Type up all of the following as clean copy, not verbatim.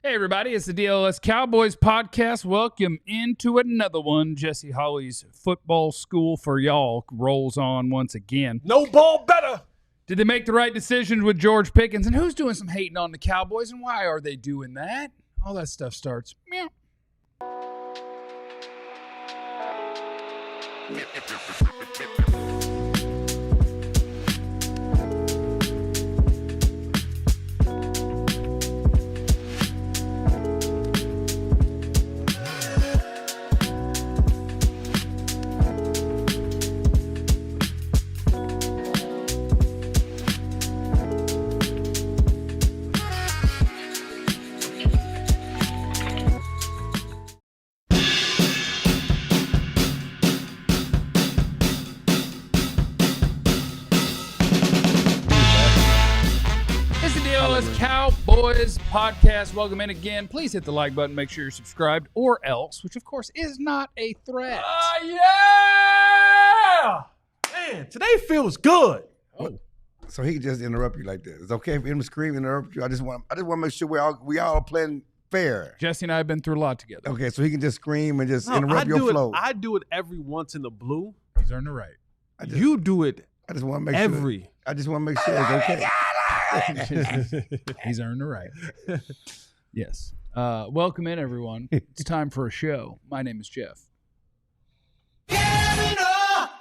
Hey, everybody, it's the DLLS Cowboys podcast. Welcome into another one. Jesse Holley's football school for y'all rolls on once again. No ball better. Did they make the right decisions with George Pickens? And who's doing some hating on the Cowboys, and why are they doing that? All that stuff starts. Meow. Cowboys podcast. Welcome in again. Please hit the like button. Make sure you're subscribed, or else, which of course is not a threat. Yeah! Man, today feels good. Oh. So he can just interrupt you like that. It's okay for him to scream and interrupt you. I just want to make sure we all playing fair. Jesse and I have been through a lot together. Okay, so he can just scream and just interrupt your flow. I do it every once in the blue. He's earned the right. You do it. I just want to make every. Sure. I just want to make sure it's okay. He's earned the right. Yes. Welcome in, everyone. It's time for a show. My name is Jeff.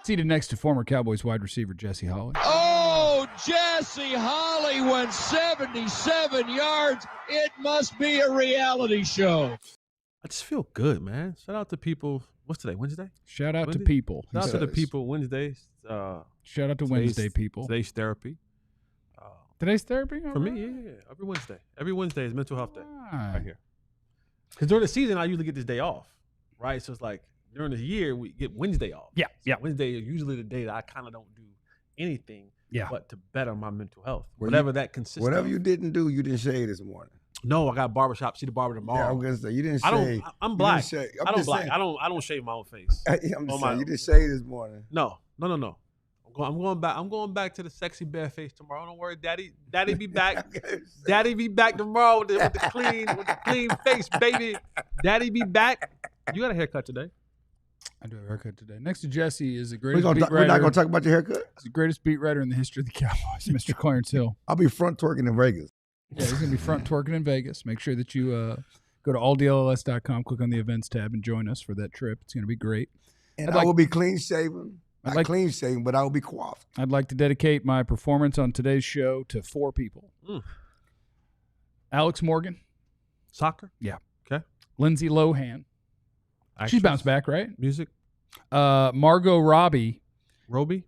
Seated next to former Cowboys wide receiver Jesse Holley. Oh, Jesse Holley went 77 yards. It must be a reality show. I just feel good, man. Shout out to people. What's today? Wednesday? Shout out to people. Shout out to the people Wednesdays. Shout out to Wednesday people. Today's therapy. Today's therapy? For me, yeah. Every Wednesday. Every Wednesday is mental health day. Right here. Because during the season, I usually get this day off, right? So it's like during the year, we get Wednesday off. Yeah, so Wednesday is usually the day that I kind of don't do anything but to better my mental health. Whatever that consists Whatever of. You didn't do, you didn't shave this morning. No, I got barbershop. See the barber tomorrow. Yeah, I'm gonna say you didn't shave. I'm black. I don't shave my own face. I'm just saying, you didn't shave this morning. No. I'm going back. I'm going back to the sexy bare face tomorrow. Don't worry, Daddy. Daddy be back. Daddy be back tomorrow with the clean face, baby. Daddy be back. You got a haircut today. I do have a haircut today. Next to Jesse is the greatest beat writer. We're not going to talk about your haircut? He's the greatest beat writer in the history of the Cowboys, Mr. Clarence Hill. I'll be front twerking in Vegas. Yeah, he's going to be front twerking in Vegas. Make sure that you go to alldlls.com, click on the events tab, and join us for that trip. It's going to be great. And I will be clean shaven. Not clean shaven, but I will be coiffed. I'd like to dedicate my performance on today's show to 4 people. Alex Morgan. Soccer? Yeah. Okay. Lindsay Lohan. Actress. She's bounced back, right? Music? Margot Robbie. Robbie?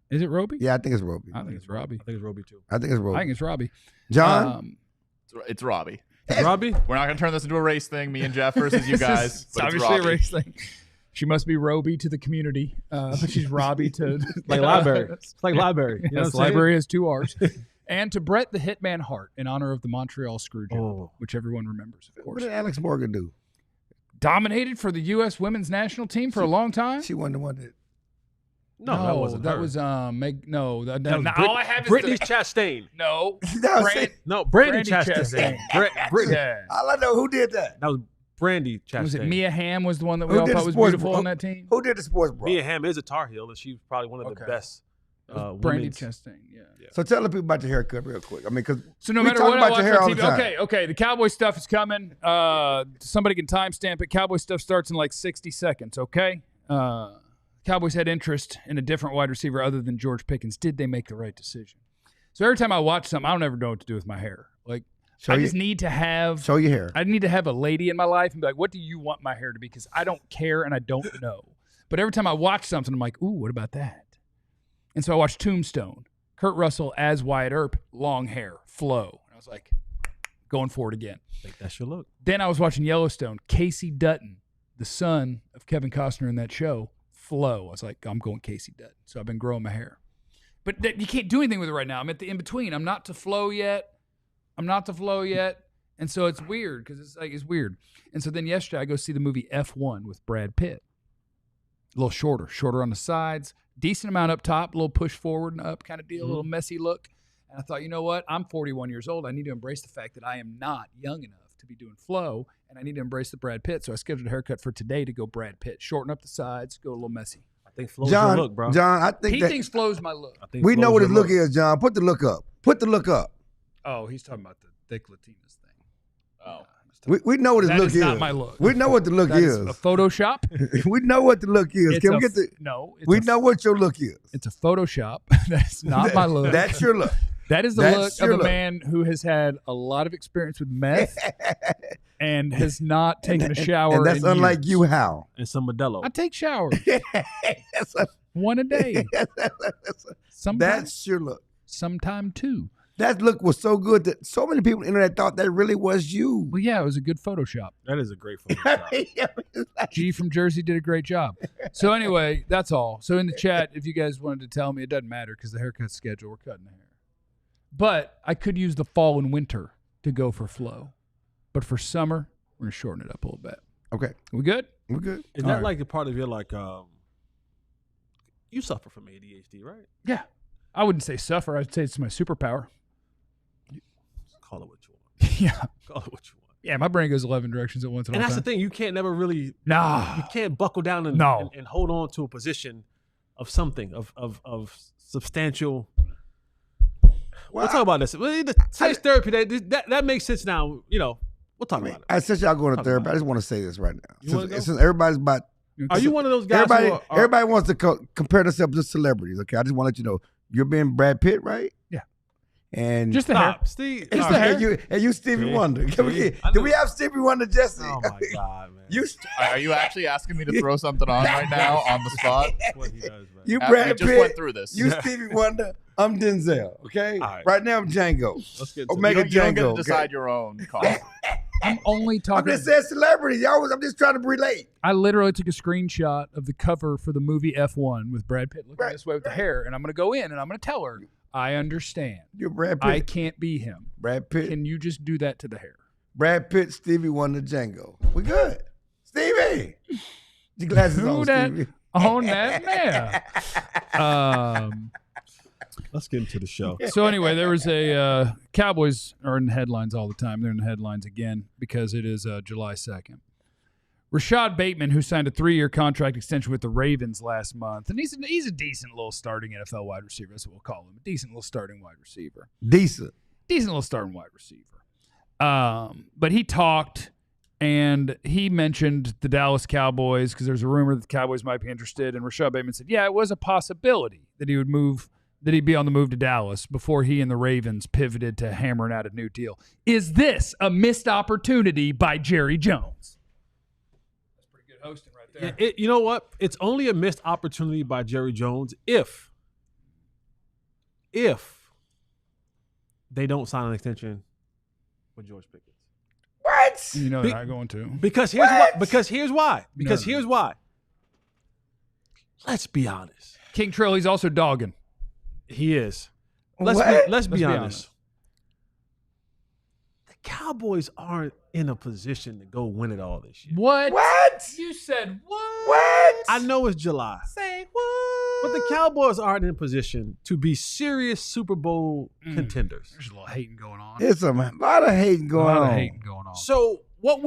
Is it Robbie? Yeah, I think it's Robbie. I think it's Robbie. I think it's Robbie, too. I think it's Robbie. John? It's Robbie. Robbie? We're not going to turn this into a race thing, me and Jeff versus you guys. It's obviously a race thing. She must be Roby to the community, but she's Robbie to like library. It's like library. You know yes, library has 2 R's. And to Bret the Hitman Hart in honor of the Montreal Screwjob, which everyone remembers, of course. What did Alex Morgan do? Dominated for the U.S. women's national team for a long time. She wasn't the one that. No, that wasn't that her. was Meg. No, that was all I have is Brittany Chastain. No, Brandy Chastain. Brittany. Yeah. All I know, who did that? That was Brandy Chastain. Was it Mia Hamm was the one that we all thought was beautiful on that team? Who did the sports bra? Mia Hamm is a Tar Heel, and she's probably one of the best. Brandy Chastain, yeah. So tell the people about your haircut real quick. I mean, because no matter what I watch on TV, okay, the Cowboy stuff is coming. Somebody can timestamp it. Cowboy stuff starts in like 60 seconds, okay? Cowboys had interest in a different wide receiver other than George Pickens. Did they make the right decision? So every time I watch something, I don't ever know what to do with my hair. Like, I just need to have... Show your hair. I need to have a lady in my life and be like, what do you want my hair to be? Because I don't care and I don't know. But every time I watch something, I'm like, ooh, what about that? And so I watched Tombstone. Kurt Russell as Wyatt Earp, long hair, flow. And I was like, going for it again. I think that's your look. Then I was watching Yellowstone. Casey Dutton, the son of Kevin Costner in that show, flow. I was like, I'm going Casey Dutton. So I've been growing my hair. But you can't do anything with it right now. I'm at the in-between. I'm not to flow yet. And so it's weird because it's weird. And so then yesterday I go see the movie F1 with Brad Pitt. A little shorter on the sides, decent amount up top, a little push forward and up kind of deal, a little messy look. And I thought, you know what? I'm 41 years old. I need to embrace the fact that I am not young enough to be doing flow, and I need to embrace the Brad Pitt. So I scheduled a haircut for today to go Brad Pitt. Shorten up the sides, go a little messy. I think Flo's your look, bro. John, I think He thinks flow's my look. we know what his look is, John. Put the look up. Put the look up. Oh, he's talking about the thick Latinas thing. Oh. We know what his That look is is. not my look. We know what the look That is. is a Photoshop. We know what the look is. It's Can a we get the? No. It's We a- know what your look is. It's a Photoshop. That's not my look. That's your look. That is the That's look of your a look. man who has had a lot of experience with meth and has not taken a shower. And that's in unlike years. you, Hal. And some Modelo. I take showers That's a- one a day. Sometimes, That's your look. sometime two. That look was so good that so many people on the internet thought that really was you. Well, yeah, it was a good Photoshop. That is a great Photoshop. G from Jersey did a great job. So anyway, that's all. So in the chat, if you guys wanted to tell me, it doesn't matter because the haircut schedule, we're cutting the hair. But I could use the fall and winter to go for flow. But for summer, we're going to shorten it up a little bit. Okay, We good? we're good. Is All that right. like a part of your you suffer from ADHD, right? Yeah. I wouldn't say suffer. I'd say it's my superpower. Call it what you want. Yeah. Call it what you want. Yeah, my brain goes 11 directions at once. And that's the thing. You can't never really. Nah. You can't buckle down and, No. and hold on to a position of something of substantial. We'll talk about this. The sex therapy that makes sense now. You know, we'll talk about it. Since y'all going to Talk therapy, about I just want to say this right now. You wanna go? Since everybody's about Are you one of those guys? everybody wants to compare themselves to celebrities. Okay, I just want to let you know you're being Brad Pitt, right? Yeah. And Just the hair. Stop, Steve. Just All the right. hair. and you Stevie See? Wonder. Can we See? do we have Stevie Wonder, Jesse? Oh my God, man. You Are you actually asking me to throw something on right now on the spot? That's what he does, man. you We Brad just Pitt. went through this. You Stevie Wonder. I'm Denzel. Okay. All Right now I'm Django. Let's get into Omega you don't get Django. to decide Okay? your own call. I'm only I'm talking. just saying celebrities. I'm just trying to relate. I literally took a screenshot of the cover for the movie F1 with Brad Pitt looking this way with the hair, and I'm going to go in and I'm going to tell her, I understand. You're Brad Pitt. I can't be him. Brad Pitt. Can you just do that to the hair? Brad Pitt, Stevie Wonder, Django. We good. Stevie. Your glasses Who on, that Stevie. on that man? Let's get into the show. So anyway, there was a Cowboys are in the headlines all the time. They're in the headlines again because it is July 2nd. Rashod Bateman, who signed a 3-year contract extension with the Ravens last month, and he's a decent little starting NFL wide receiver. That's what we'll call him. A decent little starting wide receiver. Decent. Decent little starting wide receiver. But he talked, and he mentioned the Dallas Cowboys because there's a rumor that the Cowboys might be interested. And Rashod Bateman said, yeah, it was a possibility that he would move, that he'd be on the move to Dallas before he and the Ravens pivoted to hammering out a new deal. Is this a missed opportunity by Jerry Jones? That's pretty good hosting right there. You know what? It's only a missed opportunity by Jerry Jones if they don't sign an extension with George Pickens. What? You know they're not going to. Because here's why. What? Because here's why. Because No. here's why. Let's be honest. King Trill, he's also dogging. He is. What? Let's be be honest. honest. The Cowboys aren't in a position to go win it all this year. What? What? You said what? What? I know it's July, Say what? but the Cowboys aren't in a position to be serious Super Bowl contenders. There's a little hating going on. There's a lot of hating a going lot on. of hating going on. So what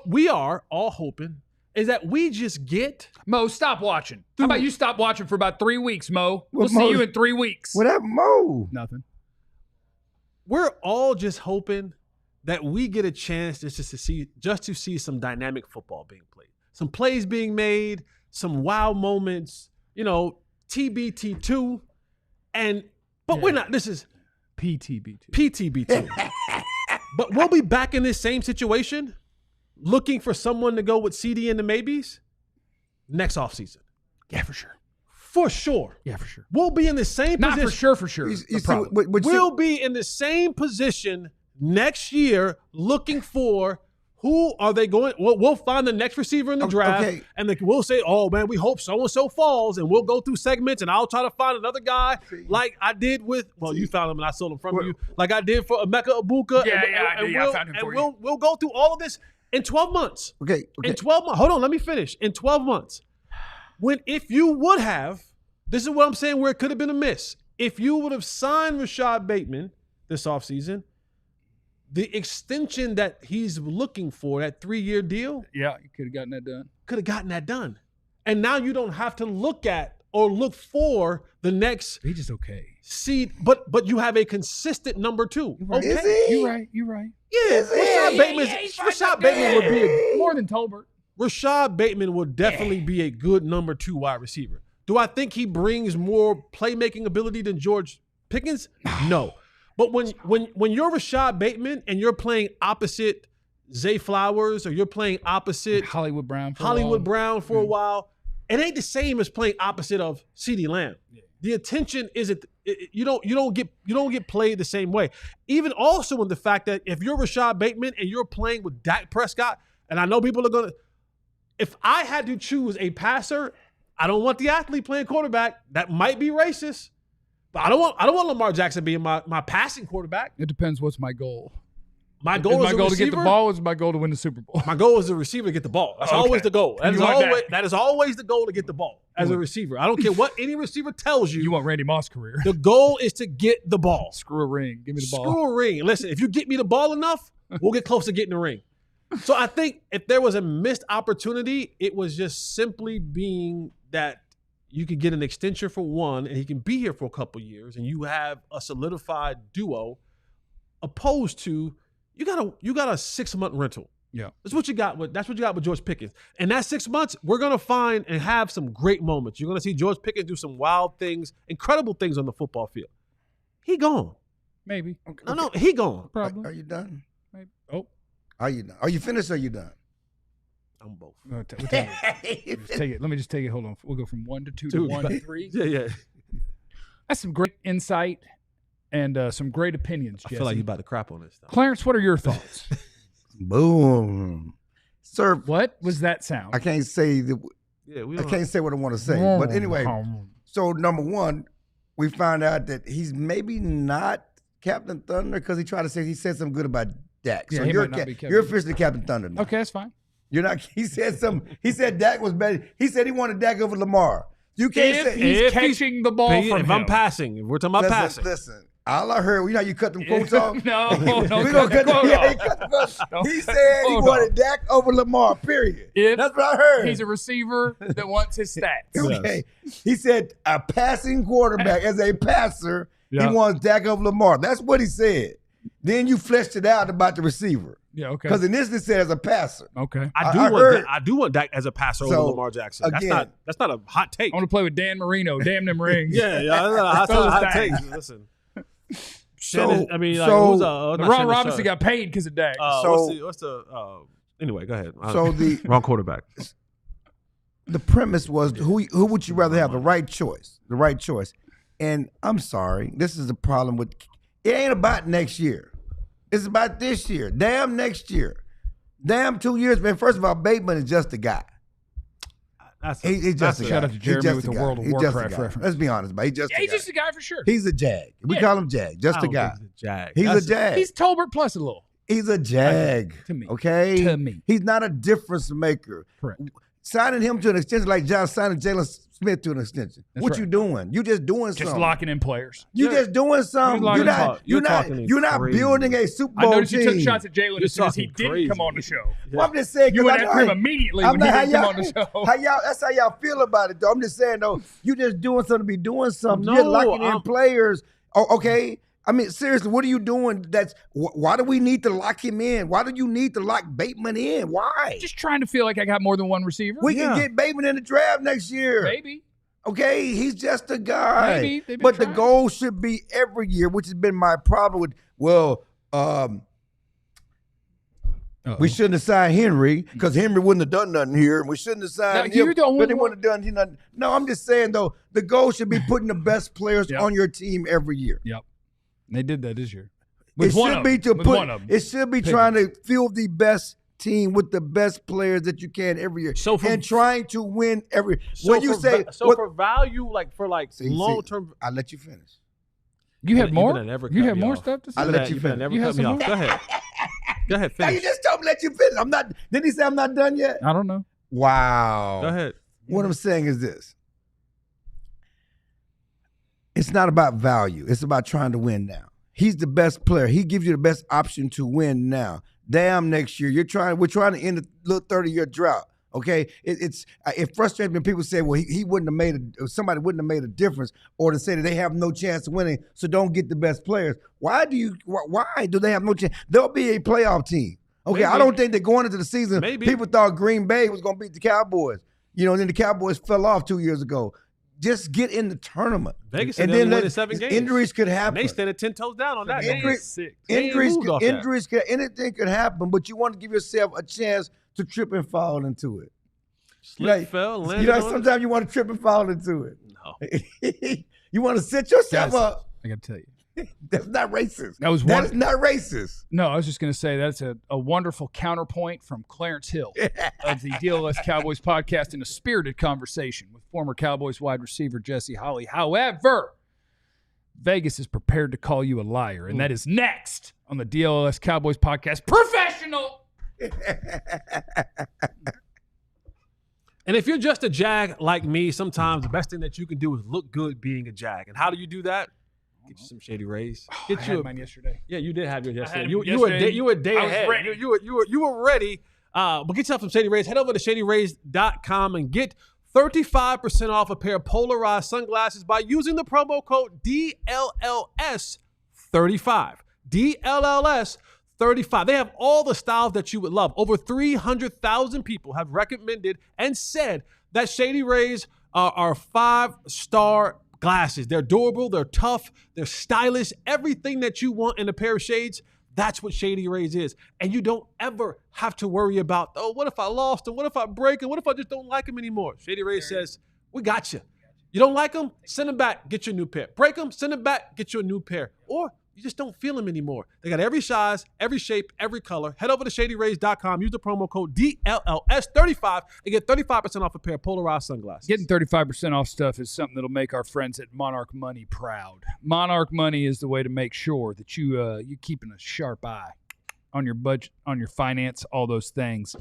we are all hoping is that we just get Mo, stop watching. How about you stop watching for about 3 weeks, Mo? We'll Well, see Mo- you in 3 weeks. What happened, Mo? Nothing. we're all just hoping that we get a chance just to see some dynamic football being played, some plays being made, some wow moments, TBT2, but we're not. This is PTB2. PTB2. But we'll be back in this same situation, looking for someone to go with CD and the maybes next offseason. Yeah, for sure. For sure. Yeah, for sure. We'll be in the same Not position. for sure. You The see, problem. We'll be in the same position next year looking for who are they going. We'll find the next receiver in the draft, okay. and we'll say, oh, man, we hope so-and-so falls, and we'll go through segments, and I'll try to find another guy like I did with, you found him and I sold him from you, like I did for Emeka Ibuka. Yeah, I did. I found him for you. We'll go through all of this in 12 months. Okay. In 12 months. Hold on, let me finish. In 12 months. If you would have, this is what I'm saying where it could have been a miss. If you would have signed Rashod Bateman this offseason, the extension that he's looking for, that 3-year deal, Yeah, you could have gotten that done. could have gotten that done. And now you don't have to look at or look for the next He's just okay. seed, but you have a consistent number 2. Right. Is he? You're right. You're right. Yeah, Rashod Bateman would be More than Tolbert. Rashod Bateman would definitely be a good number 2 wide receiver. Do I think he brings more playmaking ability than George Pickens? No. But when you're Rashod Bateman and you're playing opposite Zay Flowers or you're playing opposite Hollywood Brown for a while, it ain't the same as playing opposite of CeeDee Lamb. Yeah. The attention isn't. You don't get played the same way. Even also in the fact that if you're Rashod Bateman and you're playing with Dak Prescott, and I know people are gonna. If I had to choose a passer, I don't want the athlete playing quarterback. That might be racist, but I don't want Lamar Jackson being my passing quarterback. It depends what's my goal. My goal is to get the ball. Is my goal to win the Super Bowl? My goal is a receiver to get the ball. That's always the goal. That is always the goal to get the ball as a receiver. I don't care what any receiver tells you. You want Randy Moss' career. The goal is to get the ball. Screw a ring. Give me the ball. Screw a ring. Listen, if you get me the ball enough, we'll get close to getting the ring. So I think if there was a missed opportunity, it was just simply being that you could get an extension for one and he can be here for a couple years and you have a solidified duo opposed to you got a 6-month rental. Yeah. That's what you got with George Pickens. And that 6 months, we're gonna find and have some great moments. You're gonna see George Pickens do some wild things, incredible things on the football field. He gone. Maybe. Okay. No, he gone. Probably. Are you done? Maybe. Oh. Are you done? Are you finished or are you done? I'm both. We'll take it. Let me just take it. Hold on. We'll go from 1 to 2 to 1 to 3. Yeah. That's some great insight and some great opinions, Jesse. I feel like you're about to crap on this stuff. Clarence, what are your thoughts? Boom. Sir. What was that sound? I can't say that. Yeah, I can't say what I want to say. But anyway, so number one, we found out that he's maybe not Captain Thunder because he said something good about Dak. So you're officially Captain Thunder now. Okay, that's fine. You're not. He said Dak was better. He said he wanted Dak over Lamar. You can't say he's catching the ball from him. If I'm passing, if we're talking about passing. Listen. All I heard, you know how you cut them quotes off? No, we're going to cut them quotes off. He said he wanted Dak over Lamar, period. That's what I heard. He's a receiver that wants his stats. Okay. He said a passing quarterback, as a passer, he wants Dak over Lamar. That's what he said. Then you fleshed it out about the receiver. Yeah, okay. Because in this it said as a passer. Okay. I do want Dak as a passer over Lamar Jackson. Again, that's not a hot take. I want to play with Dan Marino. Damn them rings. Yeah, that's not a hot take. Listen. Ron Robinson got paid because of Dak. Anyway, go ahead. So the wrong quarterback. The premise was who would you rather have? The right choice. And I'm sorry, this is the problem with it. Ain't about next year. It's about this year. Damn next year. Damn 2 years, man. First of all, Bateman is just a guy. He's just a guy. Shout out to Jeremy with the World of Warcraft reference. Let's be honest, but he's just a guy for sure. He's a jag. We call him Jag. Just a guy. He's a jag. He's Tolbert plus a little. He's a jag. To me. Okay? To me. He's not a difference maker. Correct. Signing him to an extension like John signing Jalen Smith to an extension. What you doing? You just doing something. Just locking in players. You just doing something. You're not building a Super Bowl team. I noticed you took shots at Jalen as soon as he didn't come on the show. Well, I'm just saying. You went after him immediately when he didn't come on the show. That's how y'all feel about it, though. I'm just saying, though, you just doing something to be doing something. You're locking in players. Oh, okay. I mean, seriously, what are you doing? Why do we need to lock him in? Why do you need to lock Bateman in? Why? Just trying to feel like I got more than one receiver. We can get Bateman in the draft next year. Maybe. Okay, he's just a guy. Maybe. But the goal should be every year, which has been my problem with, we shouldn't have signed Henry because Henry wouldn't have done nothing here. And we shouldn't have signed him, but they wouldn't have done nothing. No, I'm just saying, though, the goal should be putting the best players on your team every year. Yep. They did that this year. It should be trying to field the best team with the best players that you can every year, and trying to win every. For value, long term, I'll let you finish. You have more. You have more stuff to say. I'll let you finish. Never cut me off. Go ahead. Go ahead. Finish. Now you just told me let you finish. I'm not. Didn't he say I'm not done yet? I don't know. Wow. Go ahead. What I'm saying is this. It's not about value. It's about trying to win now. he's the best player. He gives you the best option to win now. Damn, next year we're trying to end a little 30-year drought. Okay, it frustrates me when people say, well, he wouldn't have made somebody wouldn't have made a difference, or to say that they have no chance of winning, so don't get the best players. Why do they have no chance? They'll be a playoff team. Okay, maybe. I don't think that going into the season, people thought Green Bay was going to beat the Cowboys. And then the Cowboys fell off 2 years ago. Just get in the tournament. Vegas and then win 7 games. Injuries could happen. And they stand at 10 toes down on that. Anything could happen, but you want to give yourself a chance to trip and fall into it. Fell, sometimes you want to trip and fall into it. No. You want to set yourself up. I got to tell you. That's not racist. That is not racist. No, I was just going to say that's a wonderful counterpoint from Clarence Hill of the DLLS Cowboys podcast in a spirited conversation with former Cowboys wide receiver Jesse Holley. However, Vegas is prepared to call you a liar, and that is next on the DLLS Cowboys podcast. Professional! And if you're just a Jag like me, sometimes the best thing that you can do is look good being a Jag. And how do you do that? Get you some Shady Rays. I had mine yesterday. Yeah, you did have yours yesterday. You were a day ahead. Ready. You were ready. But get yourself some Shady Rays. Head over to shadyrays.com and get 35% off a pair of polarized sunglasses by using the promo code DLLS35. DLLS35. They have all the styles that you would love. Over 300,000 people have recommended and said that Shady Rays are 5-star glasses. They're durable, they're tough, they're stylish. Everything that you want in a pair of shades, that's what Shady Rays is. And you don't ever have to worry about, what if I lost them? What if I break them? What if I just don't like them anymore? Shady Rays says, we got you. You don't like them? Send them back, get you a new pair. Break them, send them back, get you a new pair. Or you just don't feel them anymore. They got every size, every shape, every color. Head over to shadyrays.com. Use the promo code DLLS35 and get 35% off a pair of polarized sunglasses. Getting 35% off stuff is something that'll make our friends at Monarch Money proud. Monarch Money is the way to make sure that you're keeping a sharp eye on your budget, on your finance, all those things.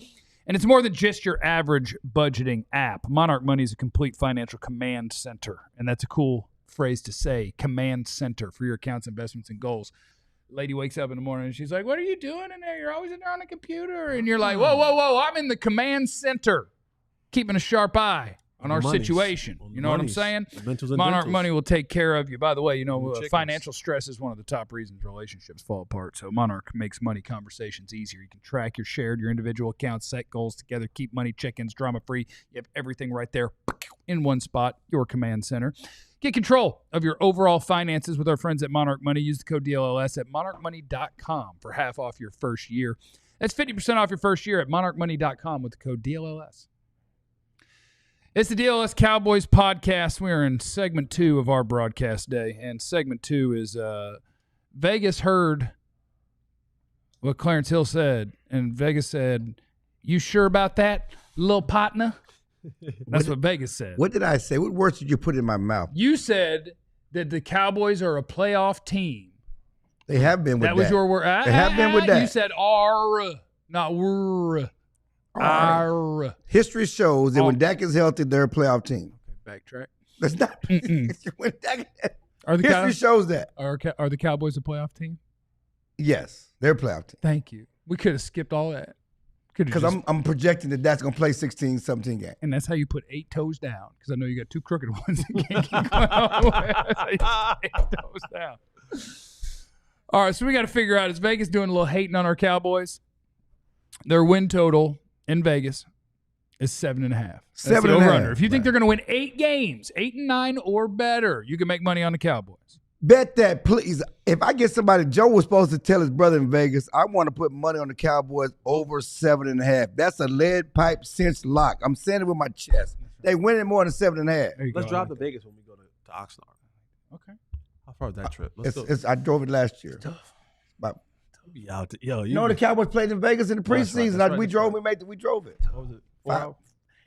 And it's more than just your average budgeting app. Monarch Money is a complete financial command center, and that's a cool phrase to say, command center for your accounts, investments, and goals. Lady wakes up in the morning and she's like, what are you doing in there? You're always in there on the computer. And you're like, whoa, I'm in the command center, keeping a sharp eye on our situation. You know what I'm saying? Monarch Money will take care of you. By the way, financial stress is one of the top reasons relationships fall apart. So Monarch makes money conversations easier. You can track your shared, your individual accounts, set goals together, keep money check-ins drama-free. You have everything right there in one spot, your command center. Get control of your overall finances with our friends at Monarch Money. Use the code DLLS at monarchmoney.com for half off your first year. That's 50% off your first year at monarchmoney.com with the code DLLS. It's the DLLS Cowboys podcast. We are in segment 2 of our broadcast day, and segment 2 is Vegas heard what Clarence Hill said, and Vegas said, you sure about that, little partner? That's what Vegas said. What did I say? What words did you put in my mouth? You said that the Cowboys are a playoff team. They have been with that. That was your word. They have been with that. You said "r," not "wr." R. History shows that when Dak is healthy, they're a playoff team. Okay, backtrack. That's not. When Dak, are the history shows that. Are the Cowboys a playoff team? Yes, they're a playoff team. Thank you. We could have skipped all that. Because I'm projecting that that's going to play 16, 17 games. And that's how you put 8 toes down. Because I know you got 2 crooked ones that can't keep going all the way. That's how you put 8 toes down. All right, so we got to figure out, is Vegas doing a little hating on our Cowboys? Their win total in Vegas is 7.5. 7.5. If you think they're going to win 8 games, 8-9 or better, you can make money on the Cowboys. Bet that, please. If I get somebody, Joe was supposed to tell his brother in Vegas, I want to put money on the Cowboys over 7.5. That's a lead pipe cinch lock. I'm saying it with my chest. They win it more than 7.5. Let's drive to Vegas when we go to Oxnard. Okay. How far is that trip? I drove it last year. About, you know the Cowboys played in Vegas in the preseason. Right. We drove it. We drove it. What was it? 4 hours?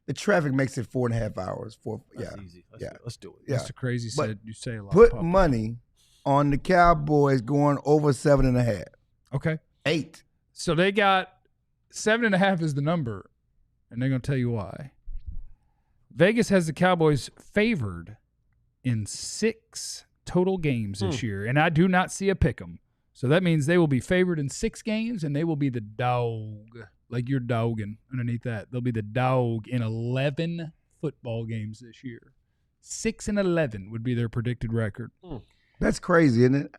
The traffic makes it 4.5 hours. That's easy. Let's do it. Yeah. That's a crazy set. You say a lot. Put money on the Cowboys going over 7.5. Okay. 8. So they got 7.5 is the number, and they're going to tell you why. Vegas has the Cowboys favored in 6 total games this year, and I do not see a pick 'em. So that means they will be favored in 6 games, and they will be the dog, like you're dogging underneath that. They'll be the dog in 11 football games this year. 6-11 would be their predicted record. That's crazy, isn't it?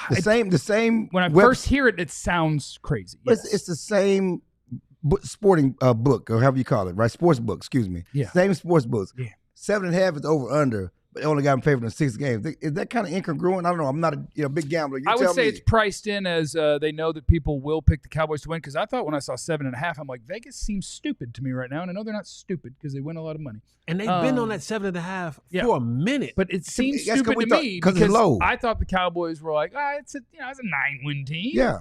The same. When I first hear it, it sounds crazy. Yes. It's the same sporting book, or however you call it, right? Sports book, excuse me. Yeah. Same sports books. Yeah. 7.5 is over under, but they only got them favored in 6 games. Is that kind of incongruent? I don't know. I'm not a big gambler. I would say it's priced in as they know that people will pick the Cowboys to win, because I thought when I saw 7.5, I'm like, Vegas seems stupid to me right now, and I know they're not stupid because they win a lot of money. And they've been on that 7.5 for a minute. But it seems stupid to me because I thought the Cowboys were like, it's a 9-win team. Yeah.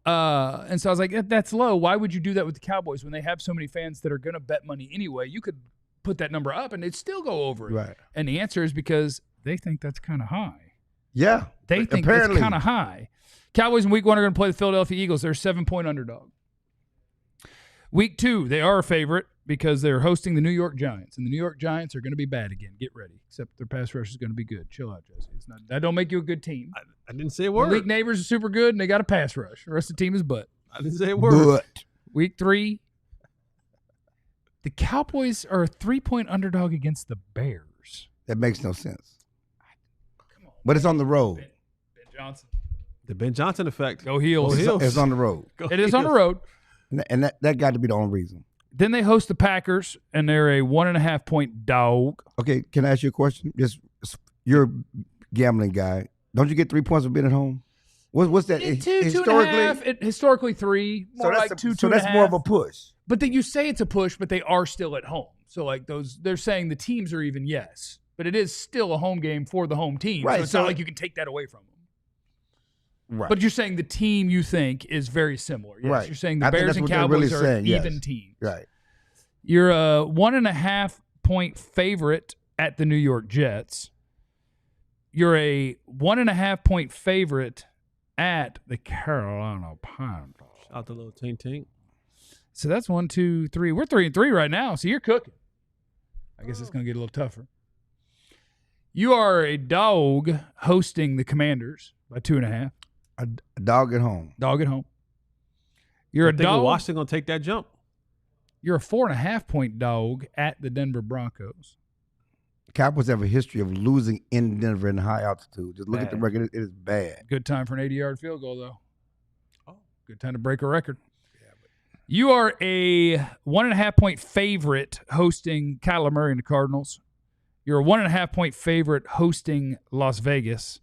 And so I was like, that's low. Why would you do that with the Cowboys when they have so many fans that are going to bet money anyway? You could put that number up and it'd still go over it. Right. And the answer is because they think that's kind of high. Yeah. They think that's kind of high. Cowboys in week 1 are going to play the Philadelphia Eagles. They're a 7-point underdog. Week 2, they are a favorite because they're hosting the New York Giants. And the New York Giants are going to be bad again. Get ready. Except their pass rush is going to be good. Chill out, Jesse. That don't make you a good team. I didn't say a word. Malik Neighbors is super good, and they got a pass rush. The rest of the team is butt. I didn't say a word. Week 3, the Cowboys are a 3-point underdog against the Bears. That makes no sense. Come on, but it's on the road. Ben Johnson. The Ben Johnson effect. Go Heels. It's on the road. It is on the road. And that got to be the only reason. Then they host the Packers, and they're a 1.5-point dog. Okay, can I ask you a question? You're a gambling guy. Don't you get 3 points for being at home? What's that? Historically? Historically 3. More so like 2, 2.5. So that's more of a push. But then you say it's a push, but they are still at home. So like they're saying the teams are even, yes. But it is still a home game for the home team. Right. So it's not like you can take that away from them. Right. But you're saying the team you think is very similar. Yes. Right. You're saying the Bears and Cowboys are an even team. Right. You're a 1.5-point favorite at the New York Jets. You're a 1.5-point favorite at the Carolina Panthers. Shout out the little tink. So that's 1, 2, 3. We're 3-3 right now, so you're cooking. I guess it's going to get a little tougher. You are a dog hosting the Commanders by 2.5. A dog at home. Dog at home. You're a dog. Washington going to take that jump. You're a 4.5-point dog at the Denver Broncos. Cowboys have a history of losing in Denver in high altitude. Just look at the record. It is bad. Good time for an 80-yard field goal, though. Oh, good time to break a record. You are a 1.5-point favorite hosting Kyler Murray and the Cardinals. You're a 1.5-point favorite hosting Las Vegas.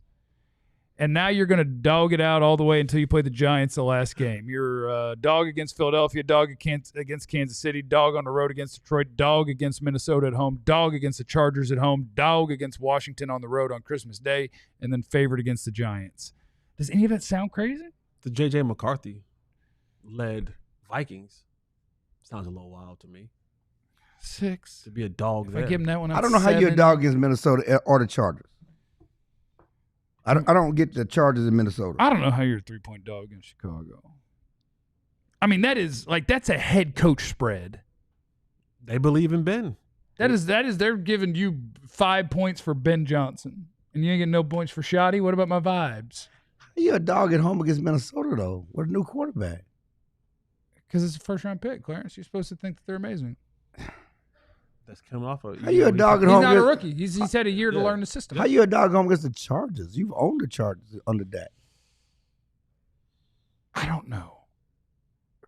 And now you're going to dog it out all the way until you play the Giants the last game. You're a dog against Philadelphia, dog against Kansas City, dog on the road against Detroit, dog against Minnesota at home, dog against the Chargers at home, dog against Washington on the road on Christmas Day, and then favored against the Giants. Does any of that sound crazy? The J.J. McCarthy-led Vikings sounds a little wild to me. 6. To be a dog there. I give him that one. I don't know 7. How you're a dog against Minnesota or the Chargers. I don't get the Chargers in Minnesota. I don't know how you're a 3-point dog against Chicago. I mean, that's a head coach spread. They believe in Ben. That is they're giving you 5 points for Ben Johnson. And you ain't getting no points for Shoddy. What about my vibes? How you a dog at home against Minnesota though? With a new quarterback. Because it's a first-round pick, Clarence. You're supposed to think that they're amazing. That's coming off of. How you a dog at home? He's not a rookie. He's had a year to learn the system. How you a dog at home against the Chargers? You've owned the Chargers under that. I don't know.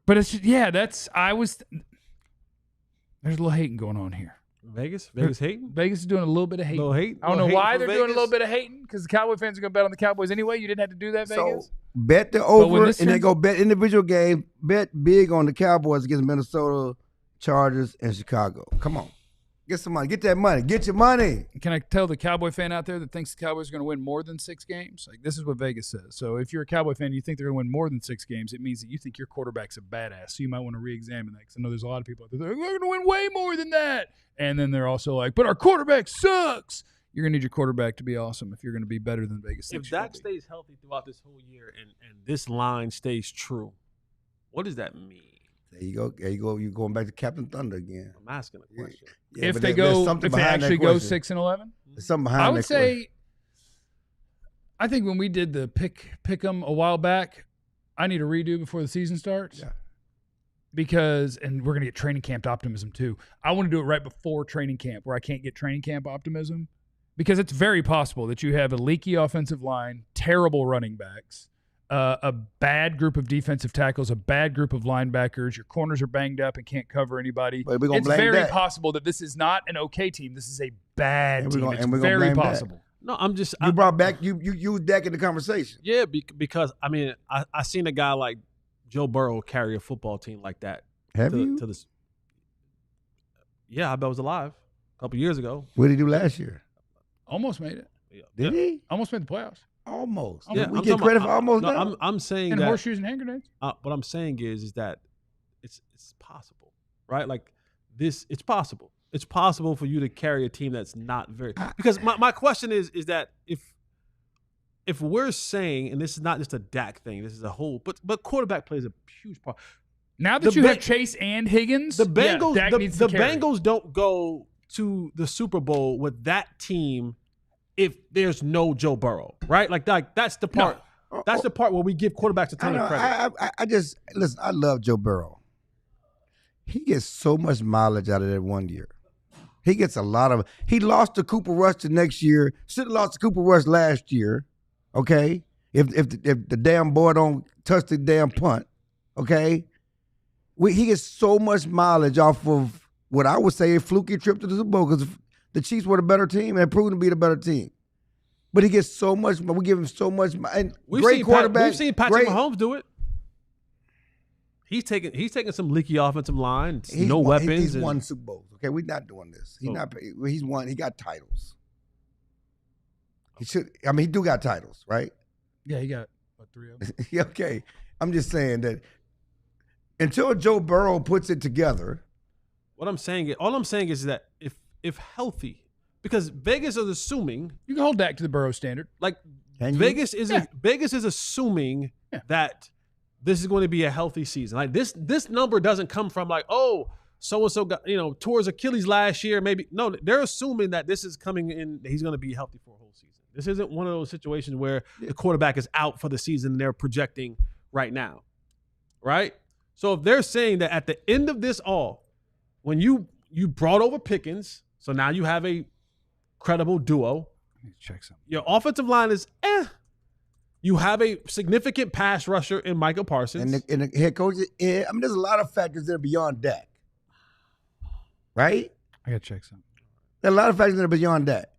But it's there's a little hating going on here. Vegas hating? Vegas is doing a little bit of hating. Little hate? I don't know why they're doing a little bit of hating, because the Cowboy fans are going to bet on the Cowboys anyway. You didn't have to do that, Vegas. So bet the over and then go bet individual game. Bet big on the Cowboys against Minnesota, Chargers, and Chicago. Come on. Get some money. Get that money. Get your money. Can I tell the Cowboy fan out there that thinks the Cowboys are going to win more than 6 games? Like, this is what Vegas says. So if you're a Cowboy fan and you think they're going to win more than 6 games, it means that you think your quarterback's a badass. So you might want to re-examine that, because I know there's a lot of people out there that are going to win way more than that. And then they're also like, but our quarterback sucks. You're going to need your quarterback to be awesome if you're going to be better than Vegas thinks. If Dak stays healthy throughout this whole year and this line stays true, what does that mean? There you go. You're going back to Captain Thunder again. I'm asking a question. Yeah, if they actually go 6-11, there's something behind that I would say I think when we did the pick 'em a while back, I need a redo before the season starts. Yeah. Because, and we're going to get training camp optimism too. I want to do it right before training camp where I can't get training camp optimism because it's very possible that you have a leaky offensive line, terrible running backs, a bad group of defensive tackles, a bad group of linebackers. Your corners are banged up and can't cover anybody. It's very possible that this is not an okay team. This is a bad team. It's very possible. No, I'm just. You brought back, you used Dak in the conversation. Yeah, because, I mean, I seen a guy like Joe Burrow carry a football team like that. Have you? Yeah, I bet I was alive a couple years ago. What did he do last year? Almost made it. Did he? Almost made the playoffs. Almost. Yeah, we get credit for almost. No, I'm saying and that horseshoes and hand grenades. what I'm saying is that it's possible, right? Like this, it's possible. It's possible for you to carry a team that's not very. Because my question is that if we're saying, and this is not just a Dak thing, this is a whole, but quarterback plays a huge part. Now that you have Chase and Higgins, the Bengals, Dak needs the to carry. Bengals don't go to the Super Bowl with that team if there's no Joe Burrow, right? Like that's the part. No. That's the part where we give quarterbacks a ton of credit. I just listen. I love Joe Burrow. He gets so much mileage out of that 1 year. He gets a lot of. He lost to Cooper Rush the next year. Should have lost to Cooper Rush last year. Okay, if the damn boy don't touch the damn punt, okay, he gets so much mileage off of what I would say a fluky trip to the Super Bowl because the Chiefs were the better team and have proven to be the better team. But he gets so much. We give him so much. And great quarterback. We've seen Patrick Mahomes do it. He's taking some leaky offensive line, weapons. He's won Super Bowls. Okay, we're not doing this. He's won. He got titles. He should. I mean, he do got titles, right? Yeah, he got 3 of them. Okay, I'm just saying that until Joe Burrow puts it together. All I'm saying is that if healthy, because Vegas is assuming you can hold Dak to the Burrow standard. Like Vegas is assuming that this is going to be a healthy season. Like this number doesn't come from like, oh, so and so got tore his Achilles last year. Maybe no, they're assuming that this is coming in. He's going to be healthy for a whole season. This isn't one of those situations where the quarterback is out for the season and they're projecting right now, right? So if they're saying that at the end of this all, when you brought over Pickens, so now you have a credible duo. Let me check something. Your offensive line is You have a significant pass rusher in Micah Parsons. And the head coach, I mean, there's a lot of factors that are beyond Dak. Right? I got to check something. There are a lot of factors that are beyond Dak.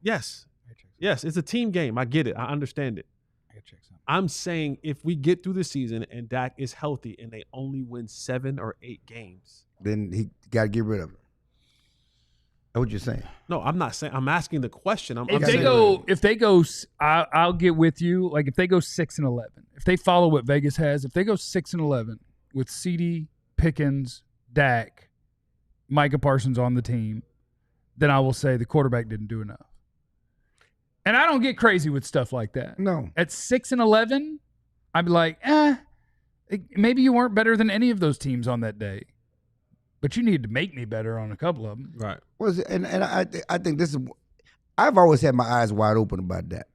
Yes, it's a team game. I get it. I understand it. I got to check something. I'm saying if we get through the season and Dak is healthy and they only win 7 or 8 games, then he got to get rid of him. That's what you're saying. No, I'm not saying. I'm asking the question. If they go, I'll get with you. Like if they go 6-11, if they follow what Vegas has, if they go 6-11 with CD, Pickens, Dak, Micah Parsons on the team, then I will say the quarterback didn't do enough. And I don't get crazy with stuff like that. No. At 6-11, I'd be like, maybe you weren't better than any of those teams on that day. But you need to make me better on a couple of them. Right. And I think this is – I've always had my eyes wide open about that.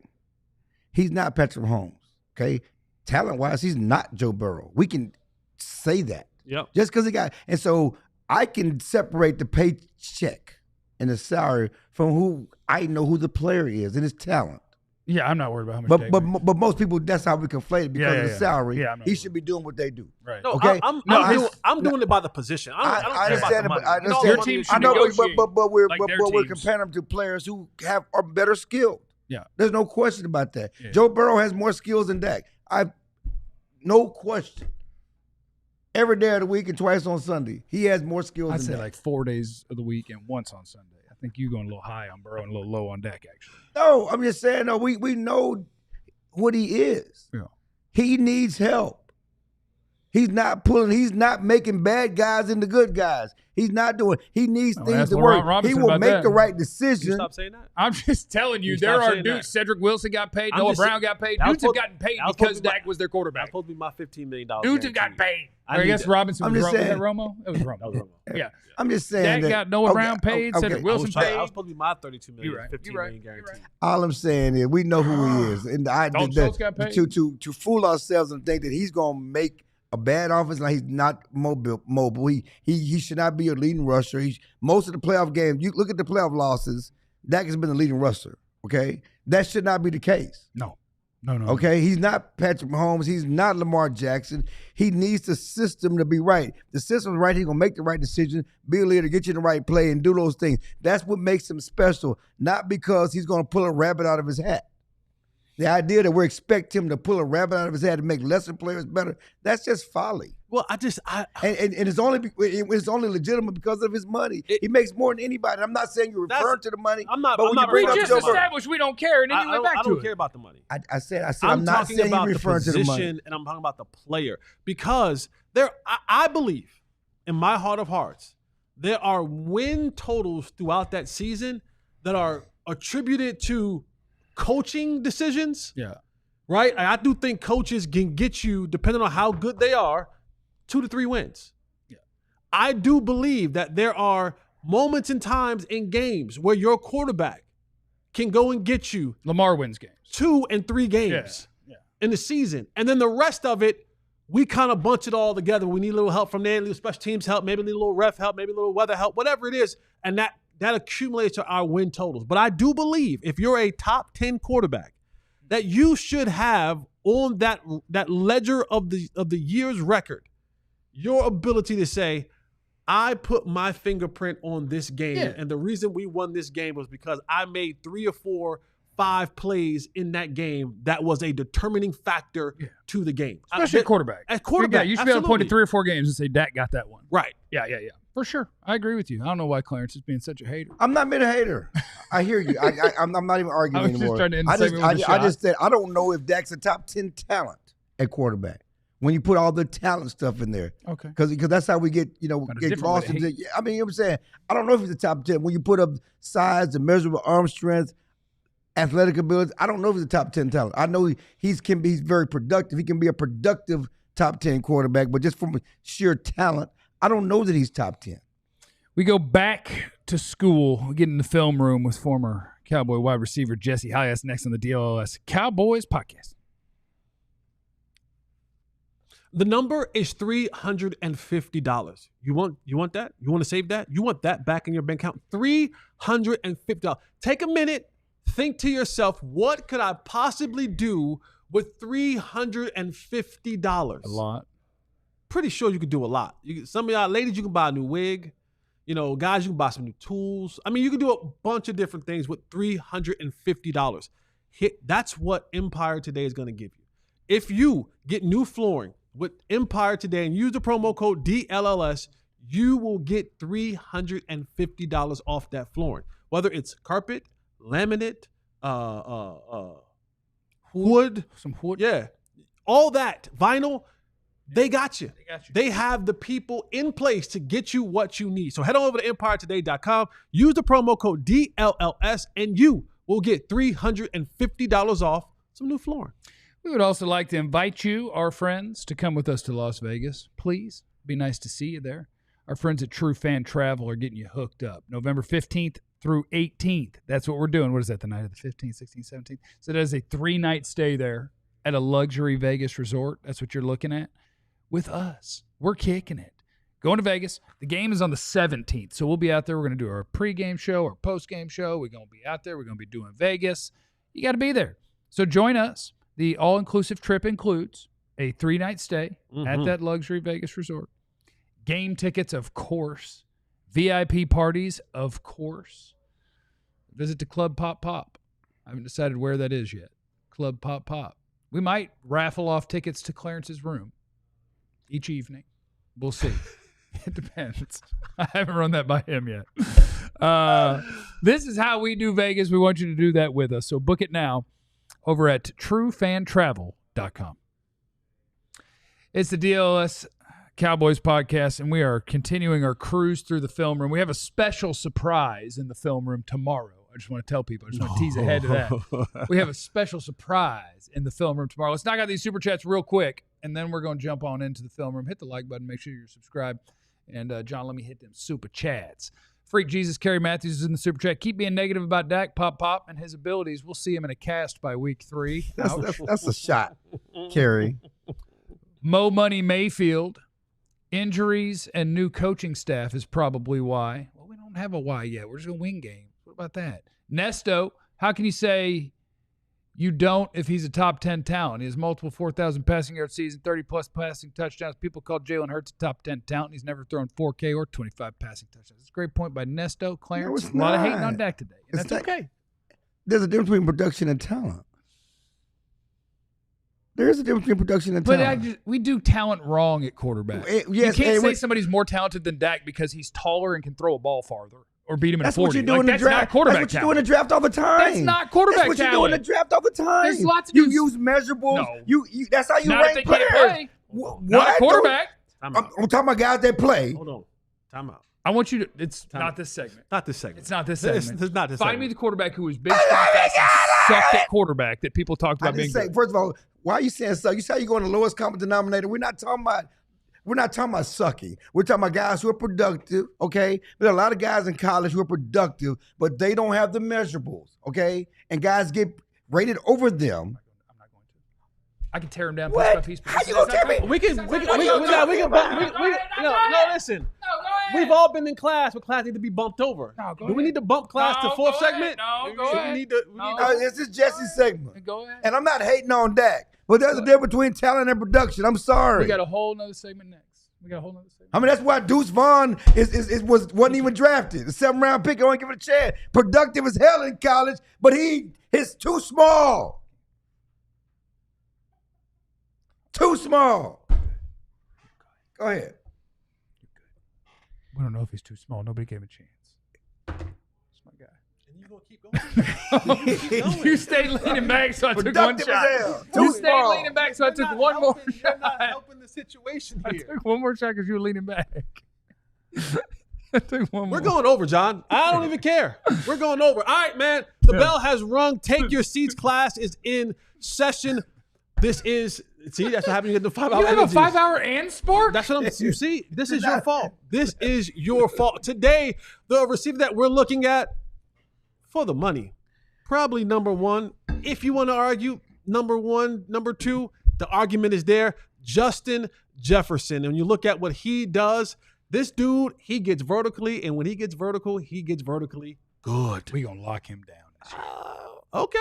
He's not Patrick Mahomes, okay? Talent-wise, he's not Joe Burrow. We can say that. Yep. Just because he got – and so I can separate the paycheck and the salary from who I know who the player is and his talent. Yeah, I'm not worried about how much. But most people, that's how we conflate it because of the salary. Yeah, he should be doing what they do. Right. No, okay. I'm doing it by the position. I understand. I understand. Your team should negotiate. But we're comparing them to players who are better skilled. Yeah. There's no question about that. Yeah. Joe Burrow has more skills than Dak. No question. Every day of the week and twice on Sunday, he has more skills than Dak. I'd say like 4 days of the week and once on Sunday. I think you're going a little high on Burrow and a little low on Dak, actually. No, I'm just saying, no, we know what he is. Yeah. He needs help. He's not making bad guys into good guys. He needs things to work. He will make the right decision. Can you stop saying that? I'm just telling you, there are dudes. Cedric Wilson got paid. Noah Brown got paid. Dudes have gotten paid because Dak was their quarterback. That's supposed to be my $15 million. Dudes have gotten paid. I guess Robinson was saying, was that Romo? It was Romo. Yeah. I'm just saying that got Noah Brown paid, said that Wilson paid. I was supposed to be my $32 million, $15 million guaranteed. All I'm saying is we know who he is. And to fool ourselves and think that he's going to make a bad offense like he's not mobile. He should not be a leading rusher. Most of the playoff games, you look at the playoff losses, Dak has been the leading rusher, okay? That should not be the case. No. Okay, he's not Patrick Mahomes. He's not Lamar Jackson. He needs the system to be right. The system's right. He's going to make the right decision, be a leader, get you in the right play, and do those things. That's what makes him special, not because he's going to pull a rabbit out of his hat. The idea that we're expecting him to pull a rabbit out of his hat and make lesser players better, that's just folly. Well, and it's only legitimate because of his money. He makes more than anybody. I'm not saying you're referring to the money. We just established we don't care, and then you went back to it. I don't care about the money. I said I'm not saying you're referring to the money. And I'm talking about the player because I believe in my heart of hearts there are win totals throughout that season that are attributed to coaching decisions. Yeah. Right? I do think coaches can get you, depending on how good they are, 2 to 3 wins. Yeah. I do believe that there are moments and times in games where your quarterback can go and get you Lamar wins games. 2 and 3 games in the season. And then the rest of it, we kind of bunch it all together. We need a little help from there, a little special teams help, maybe a little ref help, maybe a little weather help, whatever it is. And that accumulates to our win totals. But I do believe if you're a top 10 quarterback, that you should have on that ledger of the year's record, your ability to say, I put my fingerprint on this game, and the reason we won this game was because I made 3 or 4, 5 plays in that game that was a determining factor to the game. Especially at quarterback. At quarterback, you should be able to point to 3 or 4 games and say, Dak got that one. Right. Yeah. For sure. I agree with you. I don't know why Clarence is being such a hater. I'm not being a hater. I hear you. I'm not even arguing anymore. I just said I don't know if Dak's a top 10 talent at quarterback when you put all the talent stuff in there. Okay. Because that's how we get lost into. I mean, you know what I'm saying? I don't know if he's a top 10 when you put up size, the measurable arm strength, athletic ability. I don't know if he's a top 10 talent. I know he's very productive. He can be a productive top 10 quarterback, but just from sheer talent, I don't know that he's top 10. We go back to school. We get in the film room with former Cowboy wide receiver Jesse Holley. That's next on the DLLS Cowboys podcast. The number is $350. You want that? You want to save that? You want that back in your bank account? $350. Take a minute. Think to yourself, what could I possibly do with $350? A lot. Pretty sure you could do a lot. Some of y'all ladies, you can buy a new wig. Guys, you can buy some new tools. I mean, you can do a bunch of different things with $350. That's what Empire Today is going to give you. If you get new flooring with Empire Today and use the promo code DLLS, you will get $350 off that flooring. Whether it's carpet, laminate, wood. Some wood. Yeah. All that. Vinyl. They got you. They have the people in place to get you what you need. So head on over to EmpireToday.com. Use the promo code DLLS, and you will get $350 off some new flooring. We would also like to invite you, our friends, to come with us to Las Vegas. Please. Be nice to see you there. Our friends at True Fan Travel are getting you hooked up. November 15th through 18th. That's what we're doing. What is that, the night of the 15th, 16th, 17th? So that is a 3-night stay there at a luxury Vegas resort. That's what you're looking at. With us. We're kicking it. Going to Vegas. The game is on the 17th, so we'll be out there. We're going to do our pregame show, our postgame show. We're going to be out there. We're going to be doing Vegas. You got to be there. So join us. The all-inclusive trip includes a 3-night stay at that luxury Vegas resort. Game tickets, of course. VIP parties, of course. Visit to Club Pop Pop. I haven't decided where that is yet. Club Pop Pop. We might raffle off tickets to Clarence's room each evening. We'll see. It depends. I haven't run that by him yet. This is how we do Vegas. We want you to do that with us. So book it now over at truefantravel.com. It's the DLLS Cowboys podcast, and we are continuing our cruise through the film room. We have a special surprise in the film room tomorrow. I just want to tell people. I just want to tease ahead of that. We have a special surprise in the film room tomorrow. Let's knock out these Super Chats real quick, and then we're going to jump on into the film room. Hit the like button. Make sure you're subscribed. And, John, let me hit them Super Chats. Freak Jesus, Kerry Matthews is in the Super Chat. Keep being negative about Dak, Pop, and his abilities. We'll see him in a cast by week 3. That's a shot, Kerry. Mo Money Mayfield. Injuries and new coaching staff is probably why. Well, we don't have a why yet. We're just going to win games. What about that? Nesto, how can you say you don't if he's a top 10 talent? He has multiple 4,000 passing yard season, 30-plus passing touchdowns. People call Jalen Hurts a top 10 talent. He's never thrown 4K or 25 passing touchdowns. It's a great point by Nesto. Clarence, a lot of hating on Dak today. And that's okay. There's a difference between production and talent. There is a difference between production and talent. But we do talent wrong at quarterback. You can't say somebody's more talented than Dak because he's taller and can throw a ball farther or beat him in a 40. That's what you do in the draft. Not quarterback That's what you do in the draft all the time. That's not quarterback talent. That's what you do in the draft all the time. There's lots of you use measurables. No. You that's how you rank players. Play. What? Not a quarterback. I'm talking about guys that play. Hold on. Time out. I want you to – it's not this segment. Not this segment. It's not this segment. It's not this Find segment. me the quarterback who was big, strong, fast, and sucked at quarterback that people talked about being good. First of all, why are you saying suck? You say you go in the lowest common denominator. We're not talking about sucky. We're talking about guys who are productive, okay? There are a lot of guys in college who are productive, but they don't have the measurables, okay? And guys get rated over them. I can tear him down piece by piece. How you gonna tear me? Listen. We've all been in class, but class need to be bumped over. Do we need to bump class to 4th segment? Go ahead. This is Jesse's segment. Go ahead. And I'm not hating on Dak, but there's a difference between talent and production. I'm sorry. We got a whole nother segment next. I mean, that's why Deuce Vaughn wasn't even drafted. A 7th-round pick, I don't give it a chance. Productive as hell in college, but he's too small. Too small. Go ahead. We don't know if he's too small. Nobody gave him a chance. That's my guy. And you're going to keep going. You stayed leaning back, so I took one shot. You stayed leaning back, so I took one more shot. You're not helping the situation here. I took one more shot because you were leaning back. I took one more. We're going over, John. I don't even care. We're going over. All right, man. The bell has rung. Take your seats. Class is in session. This is... See, that's what happens. You get the 5-hour. You have a 5-hour and sport? That's what you see. This is your fault. This is your fault. Today, the receiver that we're looking at for the money, probably number 1. If you want to argue, number 1, number 2, the argument is there. Justin Jefferson. And when you look at what he does, this dude, he gets vertically, and when he gets vertically good. We're going to lock him down. Okay.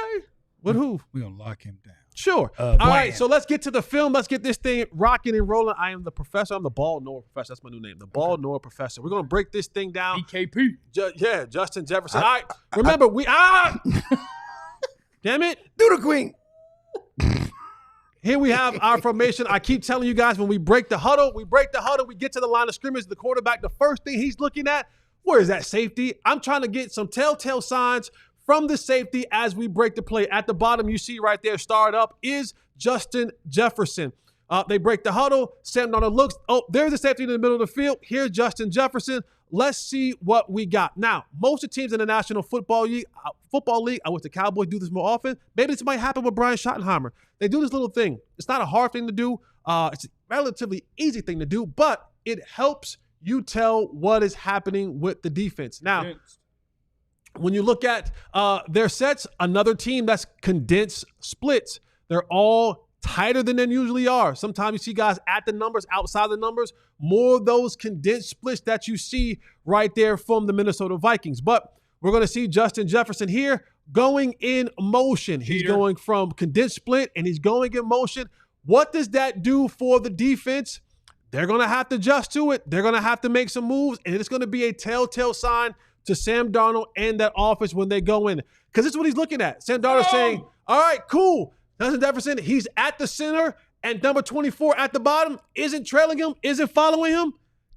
With who? We're going to lock him down. Sure. All right, so let's get to the film. Let's get this thing rocking and rolling. I am the professor. I'm the Ball Noah Professor. That's my new name, the Ball Noah Professor. We're going to break this thing down. BKP. Justin Jefferson. All right, remember, damn it. Do the queen. Here we have our formation. I keep telling you guys, when we break the huddle, we get to the line of scrimmage. The quarterback, the first thing he's looking at, where is that safety? I'm trying to get some telltale signs from the safety as we break the play. At the bottom, you see right there, starred up, is Justin Jefferson. They break the huddle. Sam Darnold looks. Oh, there's a safety in the middle of the field. Here's Justin Jefferson. Let's see what we got. Now, most of the teams in the National Football League, I wish the Cowboys do this more often. Maybe this might happen with Brian Schottenheimer. They do this little thing. It's not a hard thing to do. It's a relatively easy thing to do, but it helps you tell what is happening with the defense. Now, when you look at their sets, another team that's condensed splits, they're all tighter than they usually are. Sometimes you see guys at the numbers, outside the numbers, more of those condensed splits that you see right there from the Minnesota Vikings. But we're going to see Justin Jefferson here going in motion. He's going from condensed split and he's going in motion. What does that do for the defense? They're going to have to adjust to it. They're going to have to make some moves, and it's going to be a telltale sign to Sam Darnold and that offense when they go in. Because this is what he's looking at. Sam Darnold saying, all right, cool. Justin Jefferson, he's at the center, and number 24 at the bottom isn't trailing him, isn't following him.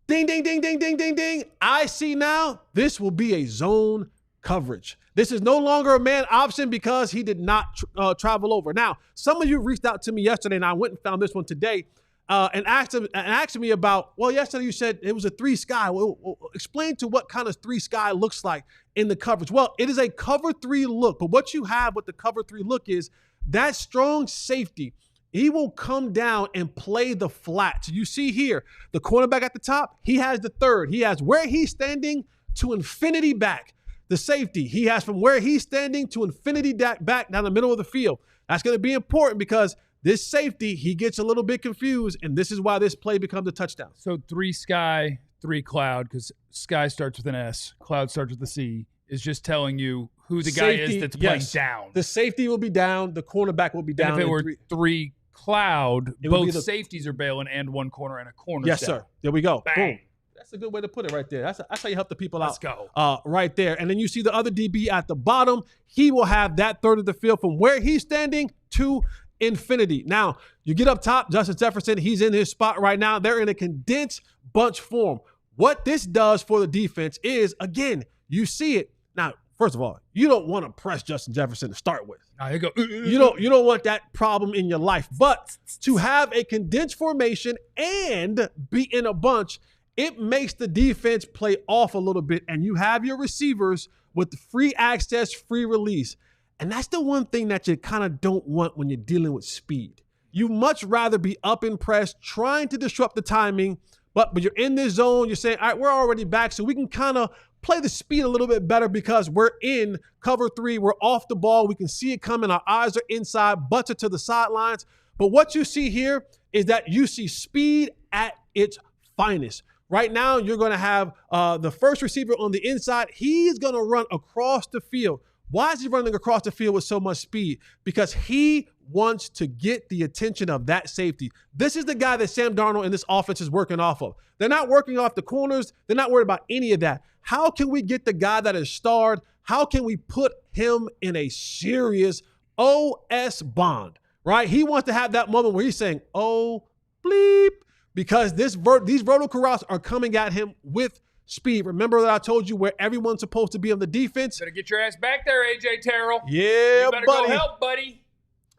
Ding, ding, ding, ding, ding, ding, ding. I see now this will be a zone coverage. This is no longer a man option because he did not travel over. Now, some of you reached out to me yesterday, and I went and found this one today. and asking me about, well, yesterday you said it was a 3 sky. Well, explain to what kind of 3 sky looks like in the coverage. Well, it is a cover 3 look, but what you have with the cover 3 look is that strong safety. He will come down and play the flat. So you see here, the cornerback at the top, he has the 3rd. He has where he's standing to infinity back. The safety, he has from where he's standing to infinity back down the middle of the field. That's going to be important because this safety, he gets a little bit confused, and this is why this play becomes a touchdown. So 3 sky, 3 cloud, because sky starts with an S, cloud starts with a C, is just telling you who the guy is that's playing down. The safety will be down. The cornerback will be down. And if it were 3 cloud, both safeties are bailing and 1 corner and a corner. Yes, down. sir. There we go. Bang. Boom. That's a good way to put it right there. That's how you help the people out. Let's go. Right there. And then you see the other DB at the bottom. He will have that 1/3 of the field from where he's standing to infinity. Now, you get up top, Justin Jefferson, he's in his spot right now. They're in a condensed bunch form. What this does for the defense is, again, you see it. Now, first of all, you don't want to press Justin Jefferson to start with. You go. You don't want that problem in your life. But to have a condensed formation and be in a bunch, it makes the defense play off a little bit, and you have your receivers with free access, free release. And that's the one thing that you kind of don't want when you're dealing with speed. You much rather be up and press, trying to disrupt the timing, but you're in this zone, you're saying, all right, we're already back, so we can kind of play the speed a little bit better because we're in cover 3, we're off the ball, we can see it coming, our eyes are inside, butts are to the sidelines. But what you see here is that you see speed at its finest. Right now, you're going to have the first receiver on the inside. He's going to run across the field. Why is he running across the field with so much speed? Because he wants to get the attention of that safety. This is the guy that Sam Darnold and this offense is working off of. They're not working off the corners. They're not worried about any of that. How can we get the guy that is starred? How can we put him in a serious OS bond, right? He wants to have that moment where he's saying, oh, bleep, because these vertical routes are coming at him with speed. Remember that I told you where everyone's supposed to be on the defense? Better get your ass back there, A.J. Terrell. Yeah, you better buddy. go help, buddy.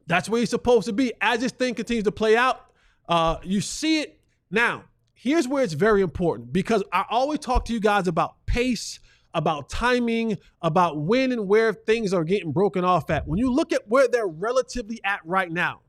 That's where he's supposed to be. As this thing continues to play out, you see it. Now, here's where it's very important because I always talk to you guys about pace, about timing, about when and where things are getting broken off at. When you look at where they're relatively at right now,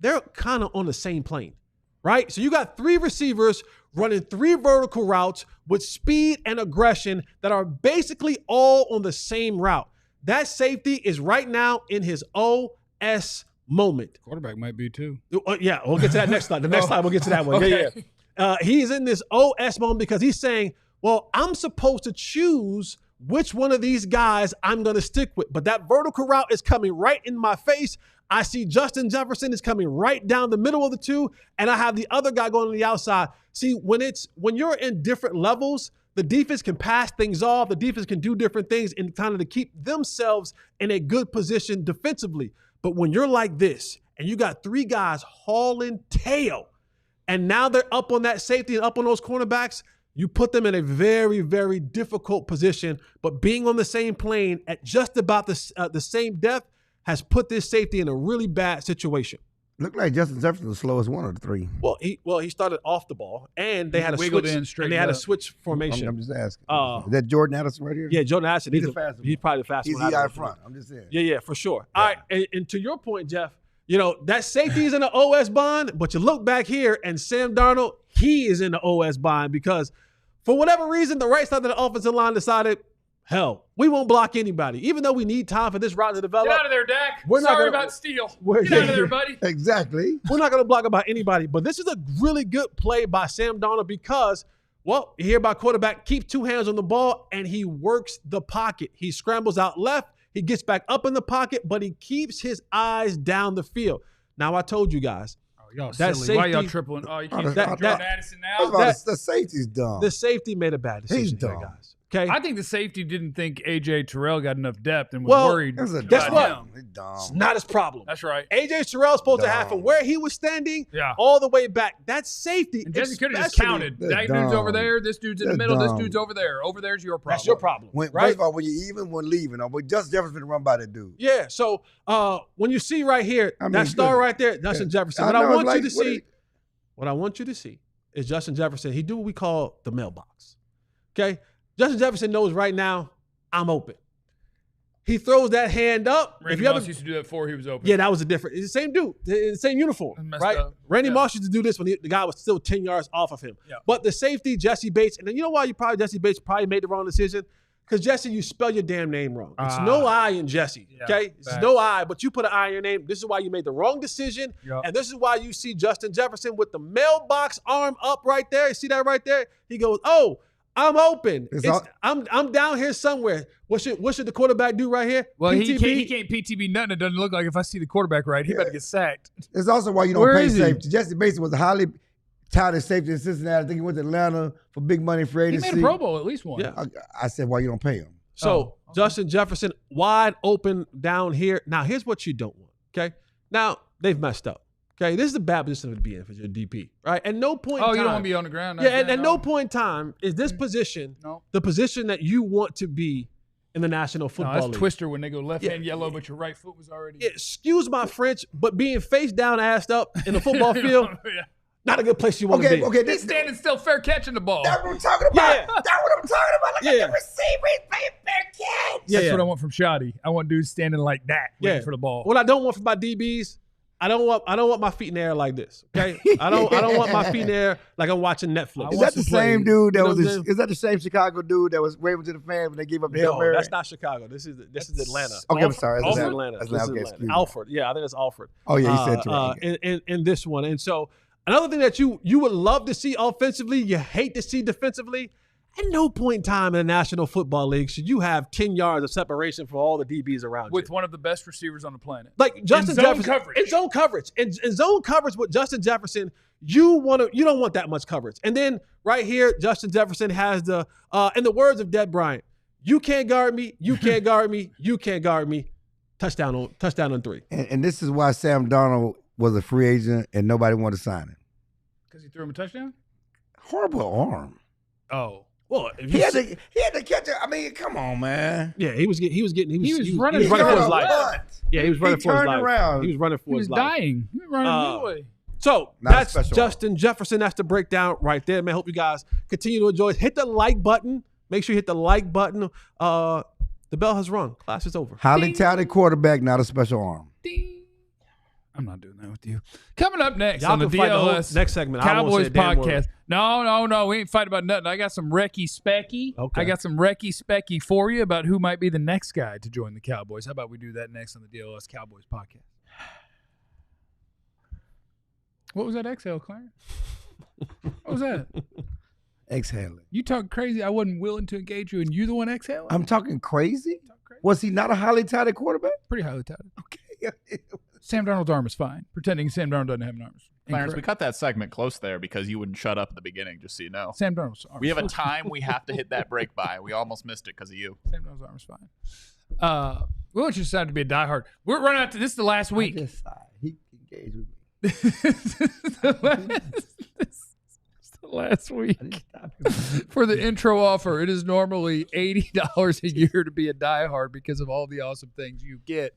they're kind of on the same plane, right? So you got 3 receivers running 3 vertical routes with speed and aggression that are basically all on the same route. That safety is right now in his OS moment. Quarterback might be too. Yeah, we'll get to that next slide. The next slide, we'll get to that one. Okay. Yeah. He's in this OS moment because he's saying, well, I'm supposed to choose which one of these guys I'm going to stick with. But that vertical route is coming right in my face. I see Justin Jefferson is coming right down the middle of the two, and I have the other guy going on the outside. See, when you're in different levels, the defense can pass things off. The defense can do different things in kind of to keep themselves in a good position defensively. But when you're like this, and you got 3 guys hauling tail, and now they're up on that safety and up on those cornerbacks, you put them in a very, very difficult position. But being on the same plane at just about the same depth has put this safety in a really bad situation. Looked like Justin Jefferson was the slowest one of the 3. Well, he started off the ball, and they had a wiggled switch. in straight And they had a up. switch formation. I'm just asking. Is that Jordan Addison right here? Yeah, Jordan Addison. He's the fastest He's one. probably the fastest He's one. out front. I'm just saying. Yeah, for sure. Yeah. All right, and to your point, Jeff, that safety is in the OS bond, but you look back here, and Sam Darnold, he is in the OS bond because for whatever reason, the right side of the offensive line decided, hell, we won't block anybody. Even though we need time for this route to develop. Get out of there, Dak. We're not Sorry gonna- about Steele. Get out of there, buddy. Exactly. We're not going to block about anybody. But this is a really good play by Sam Darnold because, well, you hear about quarterback, keep 2 hands on the ball, and he works the pocket. He scrambles out left. He gets back up in the pocket, but he keeps his eyes down the field. Now, I told you guys. Y'all That silly. Why y'all safety- tripling? Oh, you can't that- Jordan that- Addison First of now. all, the safety's dumb. The safety made a bad decision He's here, dumb. guys. Okay? I think the safety didn't think A.J. Terrell got enough depth and was Well, worried. That's a Guess dumb. what? him. He's dumb. It's not his problem. That's right. A.J. Terrell's supposed to have Dumb. from where he was standing Yeah. all the way back. That's safety. And Jesse could have just especially- counted. They're That dude's over dumb. there. This dude's in the They're middle. This dumb. dude's over there. Over there's your problem. That's your problem, First right? of all, when you even when leaving, but Justin Jefferson run by that dude. Yeah. So when you see right here, I mean, that star good. right there, Justin Jefferson. I What I know, it's want like, you to what see, what I want you to see is Justin Jefferson. He do what we call the mailbox. Okay? Justin Jefferson knows right now I'm open. He throws that hand up. Randy Moss used to do that before he was open. Yeah, that was a different. It's the same dude, the same uniform, right? Randy Moss used to do this when the guy was still 10 yards off of him. Yeah. But the safety, Jesse Bates, and then you know why Jesse Bates probably made the wrong decision? Because Jesse, you spell your damn name wrong. It's no I in Jesse, okay? It's no I, but you put an I in your name. This is why you made the wrong decision, and this is why you see Justin Jefferson with the mailbox arm up right there. You see that right there? He goes, oh, I'm open. I'm down here somewhere. What should the quarterback do right here? Well, he can't PTB nothing. It doesn't look like if I see the quarterback right, he better get sacked. It's also why you don't pay safety. Jesse Bates was a highly touted safety in Cincinnati. I think he went to Atlanta for big money for agency. He made a Pro Bowl at least one. Yeah. I said why you don't pay him. So Justin Jefferson wide open down here. Now here's what you don't want. Okay. Now they've messed up. Okay, this is a bad position to be in for your DP, right? At no point in time. You don't want to be on the ground. At no point in time is this position the position that you want to be in the National Football League. That's Twister when they go left hand yellow, but your right foot was already. Excuse my French, but being face down, assed up in the football field, not a good place you want to be. Okay, this standing still, fair catching the ball. That's what I'm talking about. That's what I'm talking about. Look at the receiver, he's playing fair catch. That's what I want from Shoddy. I want dudes standing like that, waiting for the ball. What I don't want from my DBs. I don't want my feet in the air like this. Okay, I don't want my feet in the air like I'm watching Netflix. Is that the same dude that was? Is that the same Chicago dude that was waving to the fans when they gave up the Hail Mary? That's not Chicago. This is Atlanta. Okay, I'm sorry. That's Atlanta. Alfred. Yeah, I think it's Alfred. Oh yeah, he said to in this one. And so another thing that you would love to see offensively, you hate to see defensively. At no point in time in the National Football League should you have 10 yards of separation for all the DBs around you. With one of the best receivers on the planet. Like Justin Jefferson. In zone coverage. In zone coverage with Justin Jefferson, you don't want that much coverage. And then right here, Justin Jefferson has the, in the words of Dez Bryant, you can't guard me, you can't guard me, you can't guard me. Touchdown on 3. And this is why Sam Darnold was a free agent and nobody wanted to sign him. Because he threw him a touchdown? Horrible arm. Oh. Well, he had to catch it. I mean, come on, man. Yeah, he was running for his life. Yeah, he was running for his life. Around. He was running for his life. Dying. He was running anyway. So that's Justin Jefferson. That's the breakdown right there, man. Hope you guys continue to enjoy it. Hit the like button. Make sure you hit the like button. The bell has rung. Class is over. Highly touted quarterback, not a special arm. Ding. I'm not doing that with you. Coming up next on the DLLS next segment, Cowboys podcast. No, we ain't fighting about nothing. I got some Recky Specky. Okay. I got some Recky Specky for you about who might be the next guy to join the Cowboys. How about we do that next on the DLLS Cowboys podcast? What was that exhale, Clarence? What was that? Exhaling. You talk crazy. I wasn't willing to engage you, and you the one exhaling? I'm talking crazy? Was he not a highly touted quarterback? Pretty highly touted. Okay. Sam Darnold's arm is fine. Pretending Sam Darnold doesn't have an arm. Clarence, we cut that segment close there because you wouldn't shut up at the beginning, just so you know. Sam Darnold's arm. We have a time we have to hit that break by. We almost missed it because of you. Sam Darnold's arm is fine. We want you to decide to be a diehard. We're running out to this is the last week. He engaged with me. It's the last week for the intro offer. It is normally $80 a year to be a diehard because of all the awesome things you get.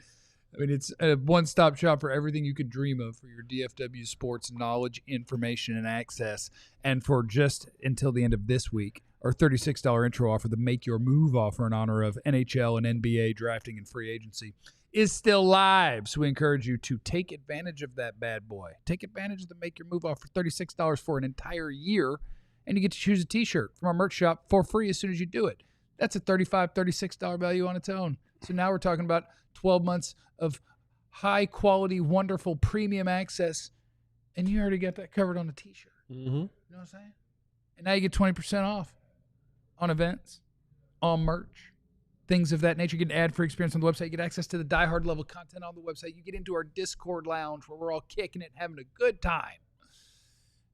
I mean, it's a one-stop shop for everything you could dream of for your DFW sports knowledge, information, and access. And for just until the end of this week, our $36 intro offer, the Make Your Move offer in honor of NHL and NBA drafting and free agency, is still live. So we encourage you to take advantage of that bad boy. Take advantage of the Make Your Move offer, $36 for an entire year, and you get to choose a T-shirt from our merch shop for free as soon as you do it. That's a $35, $36 value on its own. So now we're talking about 12 months of high-quality, wonderful, premium access, and you already got that covered on a T-shirt. Mm-hmm. You know what I'm saying? And now you get 20% off on events, on merch, things of that nature. You get an ad-free experience on the website. You get access to the diehard-level content on the website. You get into our Discord lounge where we're all kicking it, having a good time.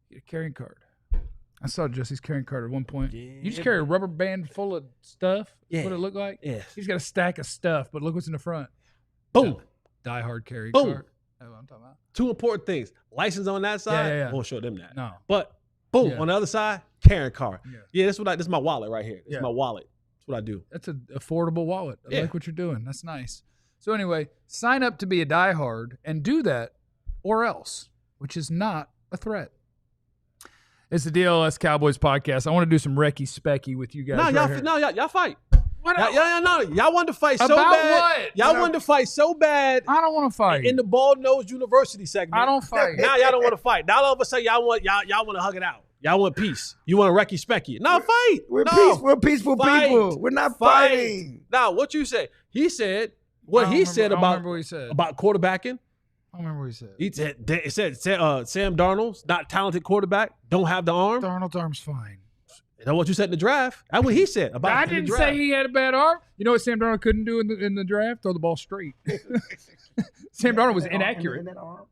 You get a carrying card. I saw Jesse's carrying card at one point. Yeah, you just carry a rubber band full of stuff? Yeah. What it look like? Yeah. He's got a stack of stuff, but look what's in the front. Boom. Die hard carry Boom. card. That's what I'm talking about. Two important things. License on that side. Yeah. Won't show them that. No. But boom, on the other side, carrying card. Yeah, this is my wallet right here. This is my wallet. That's what I do. That's an affordable wallet. I like what you're doing. That's nice. So anyway, sign up to be a diehard and do that or else, which is not a threat. It's the DLLS Cowboys podcast. I want to do some Recky Specky with you guys. Y'all fight. What? Y'all wanted to fight so About bad. what? Y'all wanted to fight so bad. I don't want to fight. In the Bald Nose University segment. I don't fight. Now y'all don't want to fight. Now all of a sudden y'all want to hug it out. Y'all want peace. You want to Recky Specky. No, fight. We're peaceful Fight. people. We're not fighting. Now, what you say? He said I don't remember what he said. about quarterbacking. I don't remember what he said. He said Sam Darnold's not talented quarterback, don't have the arm. Darnold's arm's fine. You know what you said in the draft? That's what he said about I in the didn't draft. say he had a bad arm. You know what Sam Darnold couldn't do in the draft? Throw the ball straight. Sam Darnold was inaccurate. In that arm?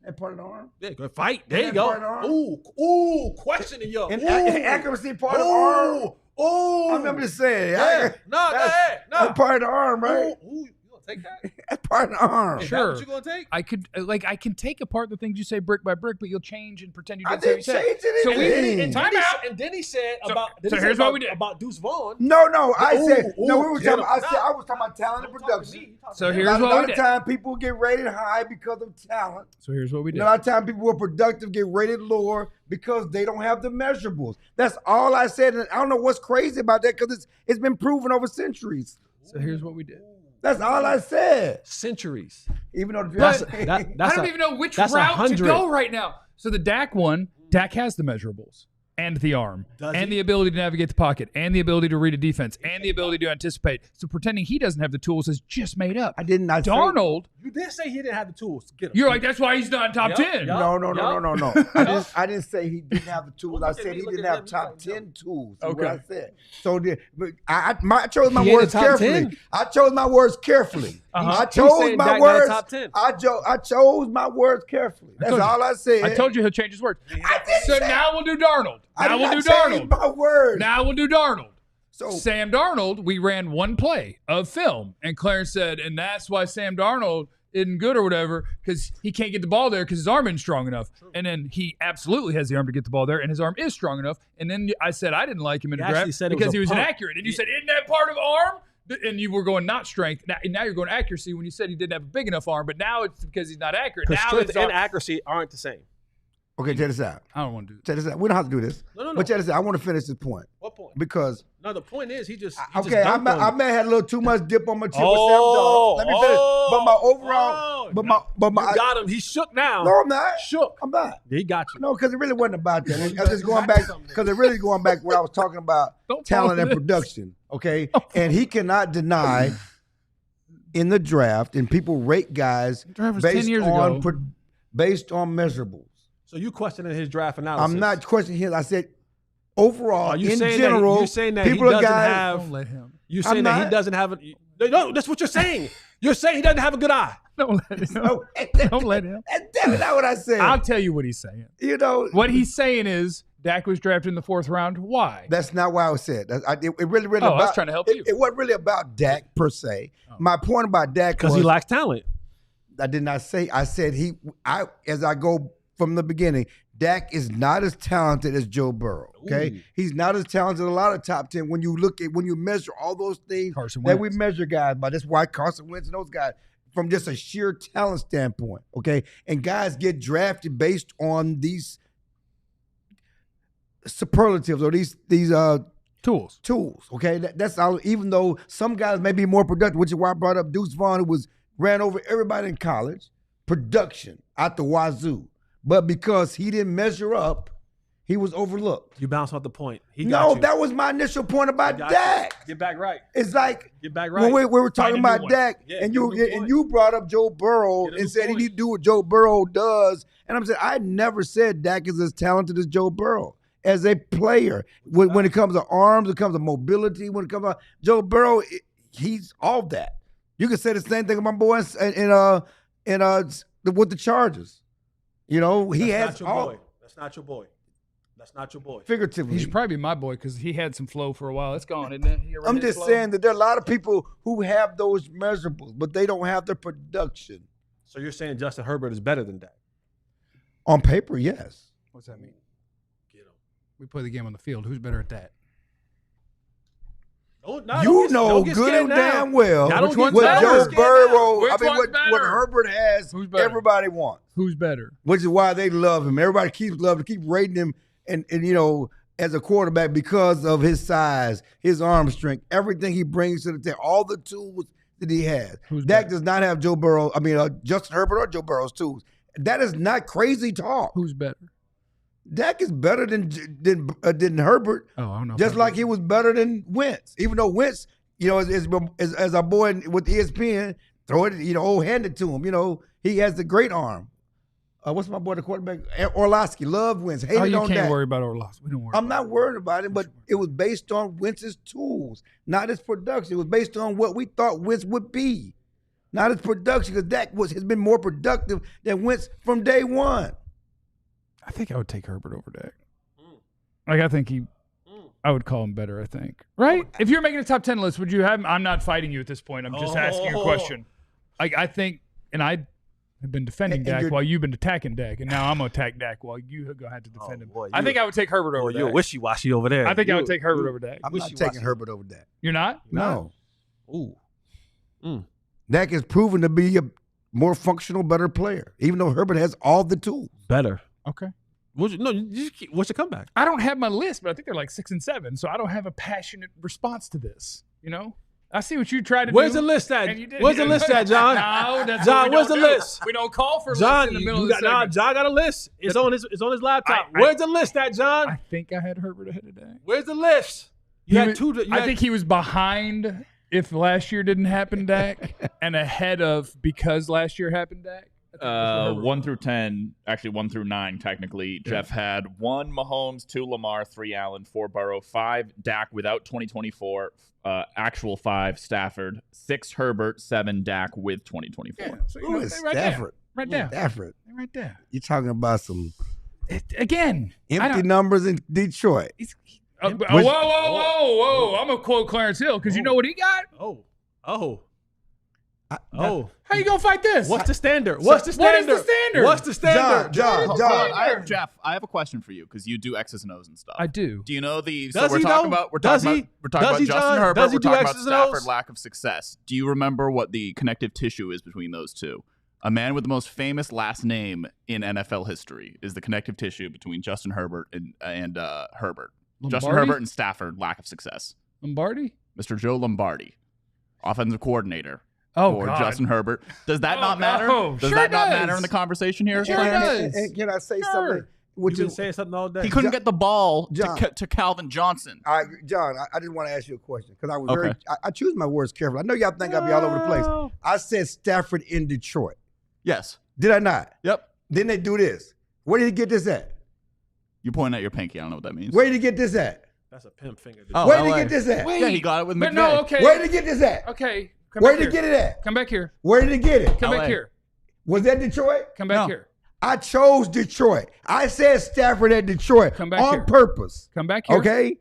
That part of the arm? Yeah, good fight. There you that go. part of the arm? Ooh, questioning you. And accuracy part of the arm? I remember just saying. Yeah. That's part of the arm, right? Ooh, you gonna take that? That's part of the arm. Is Sure. that what you gonna take? I can take apart the things you say brick by brick, but you'll change and pretend you I didn't say what didn't you said. change So anything. And then he said here's what we did. about Deuce Vaughn. No, I said Ooh, we were get talking. him. I was talking about talent and production. So A here's lot what we of did. time people get rated high because of talent. So here's what we A did. lot of time people who are productive get rated lower because they don't have the measurables. That's all I said. And I don't know what's crazy about that because it's been proven over centuries. So here's what we did. That's all I said. Centuries. Even though That's I don't even know which that's route to 100. go right now. So the Dak one, Dak has the measurables and the arm Does and he? the ability to navigate the pocket and the ability to read a defense and the ability to anticipate. So pretending he doesn't have the tools is just made up. I did not say. Darnold, You did say he didn't have the tools to get him. you're like, that's why he's not in top Yup, 10. yup. No. I didn't say he didn't have the tools. I Look at said me, he look didn't at have me, top like, 10 tools. Is Okay. what I said. So I chose my He ain't words a top carefully. 10. I chose my words carefully. Uh-huh. I He's chose saying my Dak not words. top 10. I chose my words carefully. That's told you. all I said. I told you he'll change his words. I didn't So say- now we'll do Darnold. I Now did we'll not do change Darnold. my words. Now we'll do Darnold. So Sam Darnold, we ran one play of film, and Clarence said, and that's why Sam Darnold isn't good or whatever, because he can't get the ball there because his arm isn't strong enough. And then he absolutely has the arm to get the ball there, and his arm is strong enough. And then I said I didn't like him in the He actually draft said it was because a he was punt. inaccurate. And you said, isn't that part of arm? And you were going not strength. Now you're going accuracy when you said he didn't have a big enough arm, but now it's because he's not accurate. Because Now strength it's and accuracy aren't the same. okay, check this out. I don't want to do Check this out. We don't have to do this. No. But check this out. I want to finish this point What point? because No, the point is he just okay, I may have had a little too much dip on my chin Oh, with Sam Darnold. Let me finish. But my overall, you got him. He shook now. no, I'm not. Shook. I'm not. He got you. No, because it really wasn't about that. I'm just going back because it really going back where I was talking about Don't talent follow and this. production. Okay, and he cannot deny in the draft, and people rate guys Draft was 10 based years on ago. based on measurables. So you questioning his draft analysis? I'm not questioning him. I said overall, Are you in saying general, you're saying that people he are doesn't guys. have? Don't let him. You I'm saying that he not. doesn't have? No, that's what you're saying. You're saying he doesn't have a good eye. Don't let him. No, Don't let him. That's not what I said. I'll tell you what he's saying. You know, What he's saying is Dak was drafted in the 4th round. Why? that's not why I said. It really Oh, I was about. trying to help it, you. It wasn't really about Dak per se. My point about Dak Because was he lacks talent. I did not say. I said as I go from the beginning, Dak is not as talented as Joe Burrow. Okay, Ooh. he's not as talented as a lot of top 10. When you measure all those things Carson that Wentz. we measure guys by, that's why Carson Wentz and those guys from just a sheer talent standpoint. Okay, and guys get drafted based on these superlatives or these Tools. tools. Okay, that's all. Even though some guys may be more productive, which is why I brought up Deuce Vaughn, who ran over everybody in college, production out the wazoo. But because he didn't measure up, he was overlooked. You bounce off the point. He got No, you. that was my initial point about Got you. Dak. Get back right. It's like Get back right. when we were talking Find a new about one. Dak, Yeah, and get a new and point. you brought up Joe Burrow Get a and new said he point. need to do what Joe Burrow does. And I'm saying I never said Dak is as talented as Joe Burrow as a player. When it comes to arms, when it comes to mobility, when it comes to Joe Burrow, he's all that. You can say the same thing about my boy with the Chargers. You know, he That's has not your all boy. That's not your boy. That's not your boy. figuratively. He should probably be my boy because he had some flow for a while. It's gone, isn't it? He already I'm had just flow. saying that there are a lot of people who have those measurables, but they don't have the production. So you're saying Justin Herbert is better than Dak? On paper, yes. What's that mean? Get him. We play the game on the field. Who's better at that? You know good and damn well Y'all don't Which get one's what better? Joe Burrow, Which I mean, one's what better? Herbert has, Who's better? everybody wants, Who's better? which is why they love him. Everybody keeps rating him and as a quarterback, because of his size, his arm strength, everything he brings to the table, all the tools that he has. Dak does not have Justin Herbert or Joe Burrow's tools. That is not crazy talk. Who's better? Dak is better than Herbert. Oh, I don't know. Just like he was better than Wentz. Even though Wentz, as our boy with ESPN, throw it, hand it to him. He has a great arm. What's my boy, the quarterback? Orlovsky. Love Wentz. Hated on Dak. You can't worry about Orlovsky. We don't worry. I'm not worried about it, but it was based on Wentz's tools, not his production. It was based on what we thought Wentz would be, not his production, because Dak has been more productive than Wentz from day one. I think I would take Herbert over Dak. I think I would call him better, I think. Right? If you're making a top 10 list, would you have him? I'm not fighting you at this point. I'm just asking you a question. I think, and I have been defending Dak while you've been attacking Dak, and now I'm going to attack Dak while you are going to have to defend him. Boy, I think I would take Herbert over Dak. You're wishy-washy over there. I think I would take Herbert over Dak. I'm not taking Herbert over Dak. You're not? No. Ooh. Dak is proven to be a more functional, better player, even though Herbert has all the tools. Better. Okay. What's your comeback? I don't have my list, but I think they're like 6 and 7, so I don't have a passionate response to this. I see what you tried to do. Where's the list at? Where's the list at, John? No, that's John, where's the list? We don't call for John, lists in the middle of the segment. John got a list. It's on his laptop. Where's the list at, John? I think I had Herbert ahead of Dak. Where's the list? I think he was behind if last year didn't happen, Dak, and ahead of because last year happened, Dak. 1 through 10, actually 1 through 9, technically. Yeah. Jeff had 1 Mahomes, 2 Lamar, 3 Allen, 4 Burrow, 5 Dak without 2024, actual 5 Stafford, 6 Herbert, 7 Dak with 2024. Yeah, so Stafford? Right there. Stafford. Right there. You're talking about some empty numbers in Detroit. Whoa. I'm going to quote Clarence Hill because you know what he got? How you gonna fight this? What's the standard? What is the standard? John. Jeff, I have a question for you because you do X's and O's and stuff. I do. Do you know the? Does we're he talking though? about Justin Herbert. Does he we're do talking X's about and O's? Stafford lack of success. Do you remember what the connective tissue is between those two? A man with the most famous last name in NFL history is the connective tissue between Justin Herbert and Herbert. Lombardi? Justin Herbert and Stafford lack of success. Lombardi? Mr. Joe Lombardi, offensive coordinator. For Justin Herbert. Does that not matter? Does that not matter in the conversation here? Sure does. And can I say something? You've been saying something all day. He couldn't get the ball to Calvin Johnson. John, I just want to ask you a question because I was I choose my words carefully. I know y'all think I'll be all over the place. I said Stafford in Detroit. Yes. Did I not? Yep. Then they do this. Where did he get this at? You point at your pinky. I don't know what that means. Where did he get this at? That's a pimp finger. Where did he get this at? Yeah, he got it with McVay. No, okay. Where did he get this at? Okay. Where did he get it at? Come back here. Where did he get it? Come back here. Was that Detroit? Come back here. I chose Detroit. I said Stafford at Detroit on purpose. Come back here. Okay?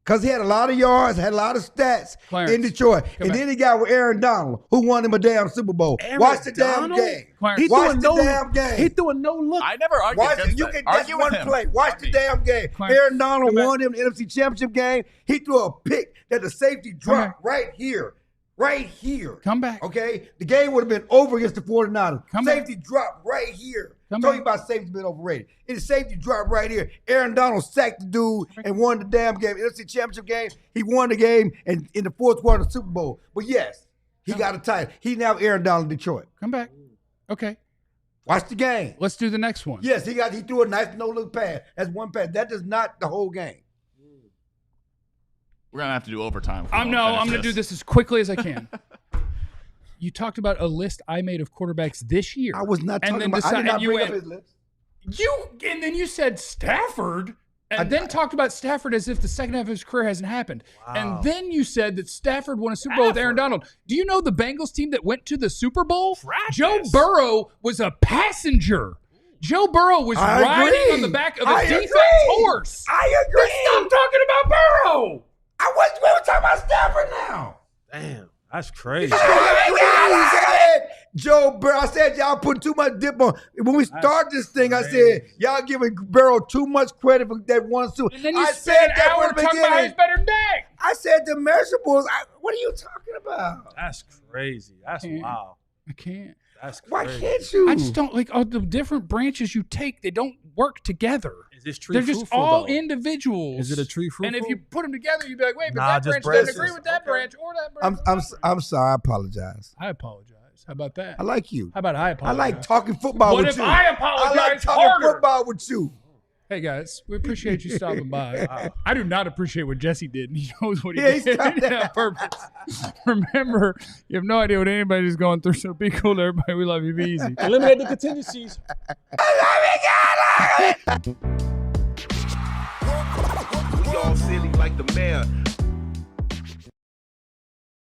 Because he had a lot of yards, had a lot of stats in Detroit. And then he got with Aaron Donald, who won him a damn Super Bowl. Watch the damn game. Watch the damn game. He threw a no look. I never argued against You that. can just one play. Watch the damn game. Aaron Donald won him the NFC Championship game. He threw a pick that the safety dropped right here. Right here. Come back. Okay? The game would have been over against the 49ers. Safety dropped right here. Tell you about safety being overrated. The safety dropped right here. Aaron Donald sacked the dude and won the damn game. NFC Championship game. He won the game and in the fourth quarter of the Super Bowl. But yes, he got a title. He now Aaron Donald in Detroit. Come back. Okay. Watch the game. Let's do the next one. Yes, he threw a nice no-look pass. That's one pass. That is not the whole game. We're going to have to do overtime. I'm going to do this as quickly as I can. You talked about a list I made of quarterbacks this year. I was not talking about. I did not bring up his list. And then you said Stafford, and then talked about Stafford as if the second half of his career hasn't happened. Wow. And then you said that Stafford won a Super Bowl with Aaron Donald. Do you know the Bengals team that went to the Super Bowl? Practice. Joe Burrow was a passenger. Joe Burrow was riding on the back of a defense horse. I agree. Stop talking about Burrow. We were talking about Stafford now. Damn, that's crazy. Joe Burrow, I said y'all putting too much dip on. When we start this thing, I said y'all giving Burrow too much credit for that one suit. And then you said that from the beginning. About he's better than Dak. I said the measurables. What are you talking about? That's crazy. That's wild. I can't. That's crazy. Why can't you? I just don't like the different branches you take. They don't work together. Is this tree They're just fruitful, all though? individuals. Is it a tree fruitful? And if you put them together, you'd be like, wait, but Nah, that just branch doesn't branches. agree with that branch or that branch. I'm sorry. I apologize. I apologize. How about that? I like you. How about I I apologize? like talking football What with if you. I apologize I like talking harder? football with you. Hey guys, we appreciate you stopping by. I do not appreciate what Jesse did. He knows what he Yeah, he's did done that. on purpose. Remember, you have no idea what anybody's going through, so be cool to everybody. We love you. Be easy. Eliminate the contingencies. We all silly like the mayor.